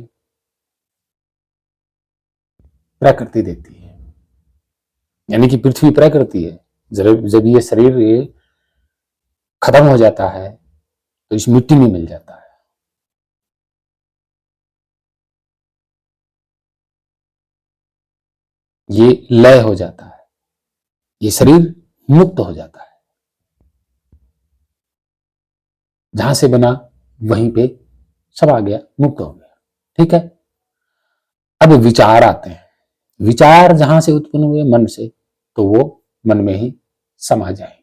प्रकृति देती है, यानी कि पृथ्वी प्रकृति है। जब ये शरीर खत्म हो जाता है तो इस मिट्टी में मिल जाता है। ये लय हो जाता है, ये शरीर मुक्त हो जाता है। जहां से बना वहीं पे सब आ गया, मुक्त हो गया। ठीक है, अब विचार आते हैं। विचार जहां से उत्पन्न हुए मन से, तो वो मन में ही समा जाएंगे।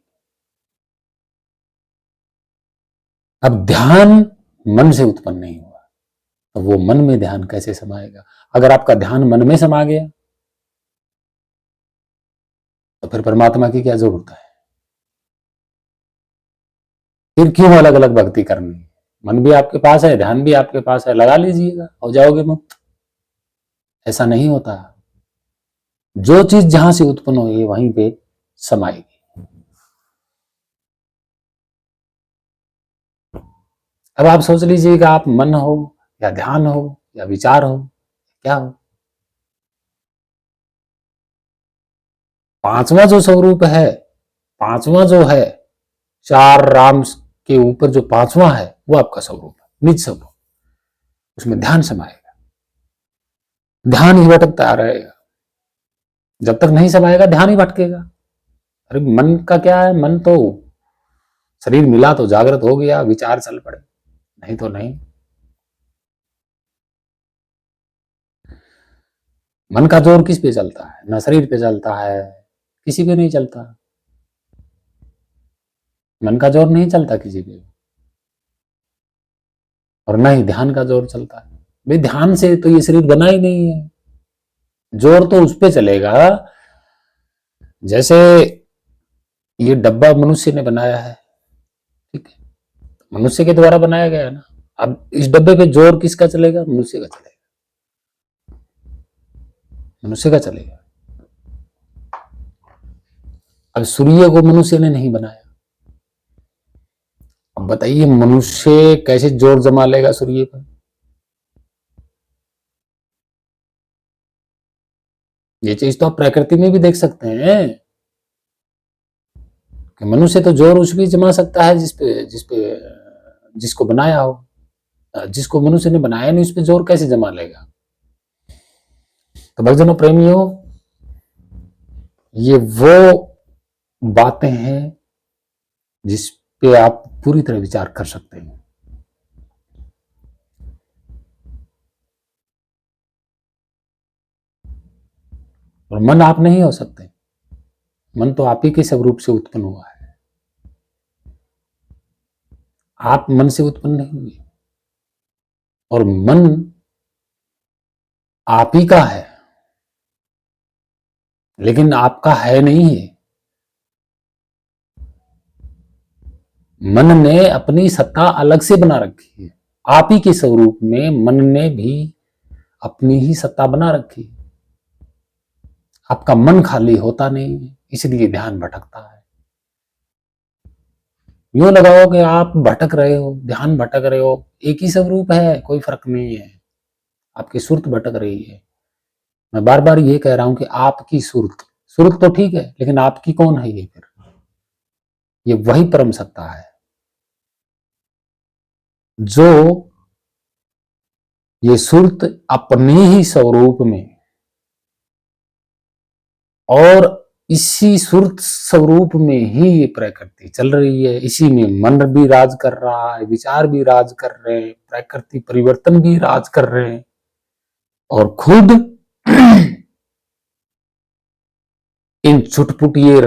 अब ध्यान मन से उत्पन्न नहीं हुआ, तो वो मन में ध्यान कैसे समाएगा? अगर आपका ध्यान मन में समा गया तो फिर परमात्मा की क्या जरूरत है? फिर क्यों अलग अलग भक्ति करनी है? मन भी आपके पास है, ध्यान भी आपके पास है, लगा लीजिएगा, हो जाओगे मुक्त। ऐसा नहीं होता। जो चीज जहां से उत्पन्न हुई वहीं पे समाएगी। अब आप सोच लीजिएगा, आप मन हो या ध्यान हो या विचार हो, क्या हो? पांचवा जो स्वरूप है, पांचवा जो है, चार राम के ऊपर जो पांचवा है, वो आपका स्वरूप है, निज स्वरूप। उसमें ध्यान समाएगा, ध्यान ही भटकता रहेगा। जब तक नहीं समाएगा ध्यान ही भटकेगा। अरे मन का क्या है, मन तो शरीर मिला तो जागृत हो गया, विचार चल पड़े, नहीं तो नहीं। मन का जोर किस पे चलता है? ना शरीर पे चलता है, किसी पे नहीं चलता। मन का जोर नहीं चलता किसी पे, और ना ही ध्यान का जोर चलता है। भाई ध्यान से तो ये शरीर बना ही नहीं है। जोर तो उस पे चलेगा, जैसे ये डब्बा मनुष्य ने बनाया है, ठीक है, मनुष्य के द्वारा बनाया गया है ना। अब इस डब्बे पे जोर किसका चलेगा? मनुष्य का चलेगा, मनुष्य का चलेगा। अब सूर्य को मनुष्य ने नहीं बनाया, अब बताइए मनुष्य कैसे जोर जमा लेगा सूर्य पर? ये चीज तो आप प्रकृति में भी देख सकते हैं कि मनुष्य तो जोर उस भी जमा सकता है जिसपे जिसको बनाया हो। जिसको मनुष्य ने बनाया नहीं, उस पर जोर कैसे जमा लेगा? तो भक्तजनों, प्रेमियों, ये वो बातें हैं जिस पे आप पूरी तरह विचार कर सकते हैं। और मन आप नहीं हो सकते, मन तो आप ही के स्वरूप से उत्पन्न हुआ है, आप मन से उत्पन्न नहीं हुए। और मन आप ही का है, लेकिन आपका है नहीं है। मन ने अपनी सत्ता अलग से बना रखी है, आप ही के स्वरूप में मन ने भी अपनी ही सत्ता बना रखी है। आपका मन खाली होता नहीं है, इसलिए ध्यान भटकता है। यूं लगाओ कि आप भटक रहे हो, ध्यान भटक रहे हो, एक ही स्वरूप है, कोई फर्क नहीं है। आपकी सुरत भटक रही है। मैं बार बार ये कह रहा हूं कि आपकी सुरत, सुरत तो ठीक है, लेकिन आपकी कौन है? ये फिर ये वही परम सत्ता है जो ये सुरत अपने ही स्वरूप में, और इसी सुरत स्वरूप में ही ये प्रकृति चल रही है। इसी में मन भी राज कर रहा है, विचार भी राज कर रहे हैं, प्रकृति परिवर्तन भी राज कर रहे हैं, और खुद इन छुटपुटिए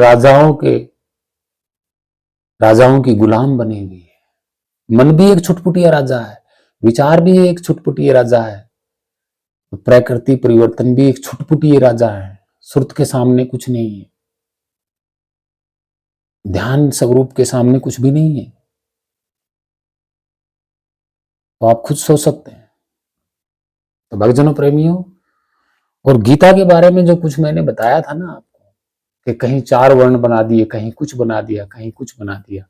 राजाओं की गुलाम बनी हुई है। मन भी एक छुटपुटिया राजा है, विचार भी एक छुटपुटिया राजा है, प्रकृति परिवर्तन भी एक छुटपुटिया राजा है। सुरत के सामने कुछ नहीं है, ध्यान स्वरूप के सामने कुछ भी नहीं है। तो आप खुद सोच सकते हैं। तो भक्तजनों, प्रेमियों, और गीता के बारे में जो कुछ मैंने बताया था ना आपको, कि कहीं 4 वर्ण बना दिए, कहीं कुछ बना दिया, कहीं कुछ बना दिया,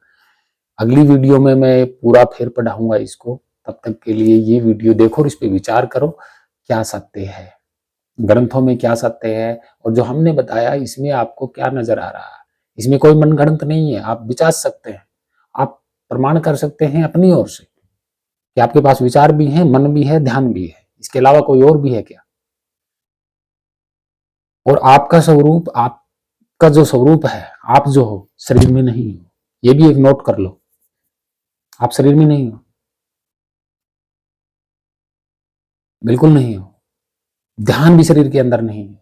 अगली वीडियो में मैं पूरा फिर पढ़ाऊंगा इसको। तब तक के लिए ये वीडियो देखो और इस पे विचार करो, क्या सत्य है ग्रंथों में, क्या सत्य है, और जो हमने बताया इसमें आपको क्या नजर आ रहा है। इसमें कोई मनगढ़ंत नहीं है, आप विचार सकते हैं, आप प्रमाण कर सकते हैं अपनी ओर से कि आपके पास विचार भी है, मन भी है, ध्यान भी है। इसके अलावा कोई और भी है क्या? और आपका स्वरूप, आपका जो स्वरूप है, आप जो हो, शरीर में नहीं हो। ये भी एक नोट कर लो, आप शरीर में नहीं हो, बिल्कुल नहीं हो। ध्यान भी शरीर के अंदर नहीं है,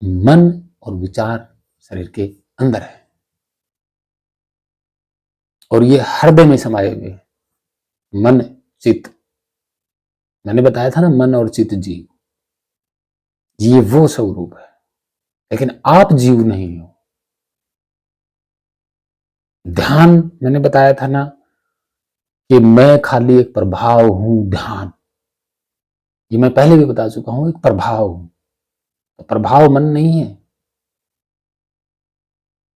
मन और विचार शरीर के अंदर है, और ये हृदय में समाये हुए मन चित्त। मैंने बताया था ना, मन और चित्त जीव, ये वो स्वरूप है, लेकिन आप जीव नहीं हो। ध्यान, मैंने बताया था ना कि मैं खाली एक प्रभाव हूं। ध्यान, ये मैं पहले भी बता चुका हूं, एक प्रभाव हूं। तो प्रभाव मन नहीं है,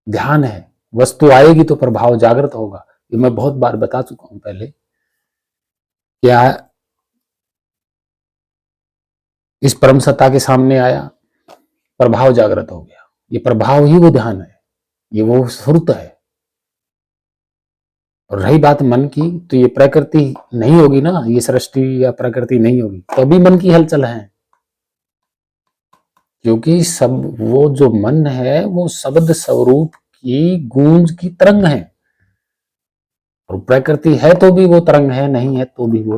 ध्यान है। वस्तु आएगी तो प्रभाव जागृत होगा, ये मैं बहुत बार बता चुका हूं पहले। क्या इस परम सत्ता के सामने आया, प्रभाव जागृत हो गया। ये प्रभाव ही वो ध्यान है, ये वो सुरत है। और रही बात मन की, तो ये प्रकृति नहीं होगी ना, ये सृष्टि या प्रकृति नहीं होगी तो भी मन की हलचल है। क्योंकि सब वो जो मन है वो शब्द स्वरूप की गूंज की तरंग है, और प्रकृति है तो भी वो तरंग है, नहीं है तो भी वो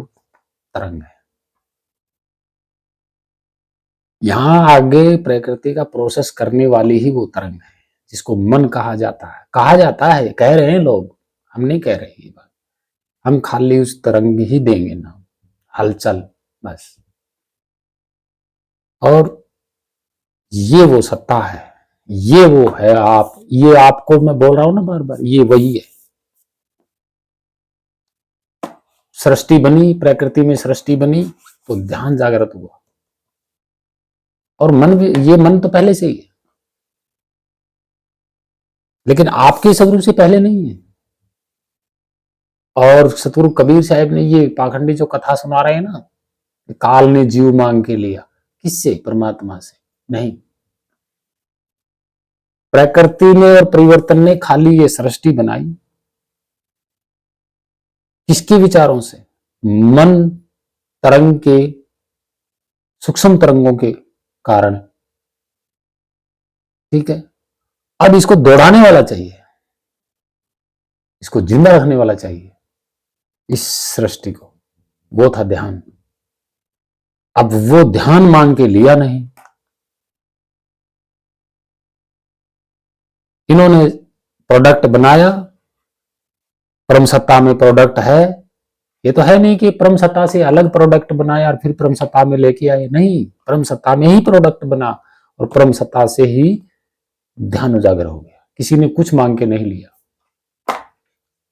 तरंग है। यहां आगे प्रकृति का प्रोसेस करने वाली ही वो तरंग है जिसको मन कहा जाता है। कहा जाता है, कह रहे हैं लोग, हम नहीं कह रहे ये बात। हम खाली उस तरंग ही देंगे नाम, हलचल, बस। और ये वो सत्ता है, ये वो है आप, ये आपको मैं बोल रहा हूं ना बार बार, ये वही है। सृष्टि बनी, प्रकृति में सृष्टि बनी तो ध्यान जागृत हुआ। और मन भी, ये मन तो पहले से ही है, लेकिन आपके स्वरूप से पहले नहीं है। और सतगुरु कबीर साहब ने ये पाखंडी जो कथा सुना रहे हैं ना, काल ने जीव मांग के लिया, किससे? परमात्मा से नहीं। प्रकृति ने और परिवर्तन ने खाली ये सृष्टि बनाई, किसके विचारों से? मन तरंग के, सूक्ष्म तरंगों के कारण। ठीक है, अब इसको दौड़ाने वाला चाहिए, इसको जिंदा रखने वाला चाहिए, इस सृष्टि को। वो था ध्यान। अब वो ध्यान मांग के लिया नहीं, इन्होंने प्रोडक्ट बनाया। परम सत्ता में प्रोडक्ट है, ये तो है नहीं कि परम सत्ता से अलग प्रोडक्ट बनाया और फिर परम सत्ता में लेके आए, नहीं, परम सत्ता में ही प्रोडक्ट बना और परम सत्ता से ही ध्यान उजागर हो गया। किसी ने कुछ मांग के नहीं लिया,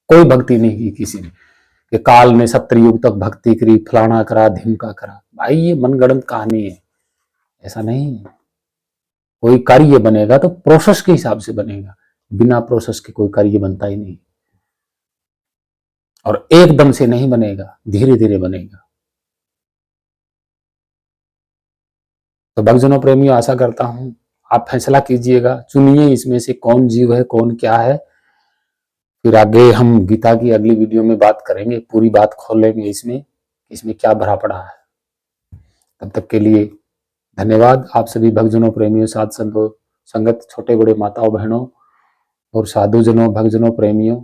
कोई भक्ति नहीं की किसी ने कि काल ने 70 युग तक भक्ति करी, फलाना करा, ढिमका करा। भाई ये मनगढ़ंत कहानी है, ऐसा नहीं है। कोई कार्य बनेगा तो प्रोसेस के हिसाब से बनेगा, बिना प्रोसेस के कोई कार्य बनता ही नहीं। और एकदम से नहीं बनेगा, धीरे धीरे बनेगा। तो भक्तजनों प्रेमियों, आशा करता हूं आप फैसला कीजिएगा, चुनिए इसमें से कौन जीव है, कौन क्या है। फिर आगे हम गीता की अगली वीडियो में बात करेंगे, पूरी बात खोलेंगे इसमें क्या भरा पड़ा है। तब तक के लिए धन्यवाद। आप सभी भक्तजनों प्रेमियों, साध संतों, संगत, छोटे बड़े माताओं बहनों और साधुजनों, भक्तजनों प्रेमियों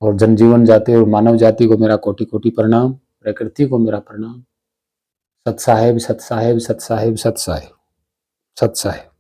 और जनजीवन जाति और मानव जाति को मेरा कोटि कोटि प्रणाम, प्रकृति को मेरा प्रणाम। सत साहेब, सत साहेब, सत साहेब, सत साहेब, सत साहेब।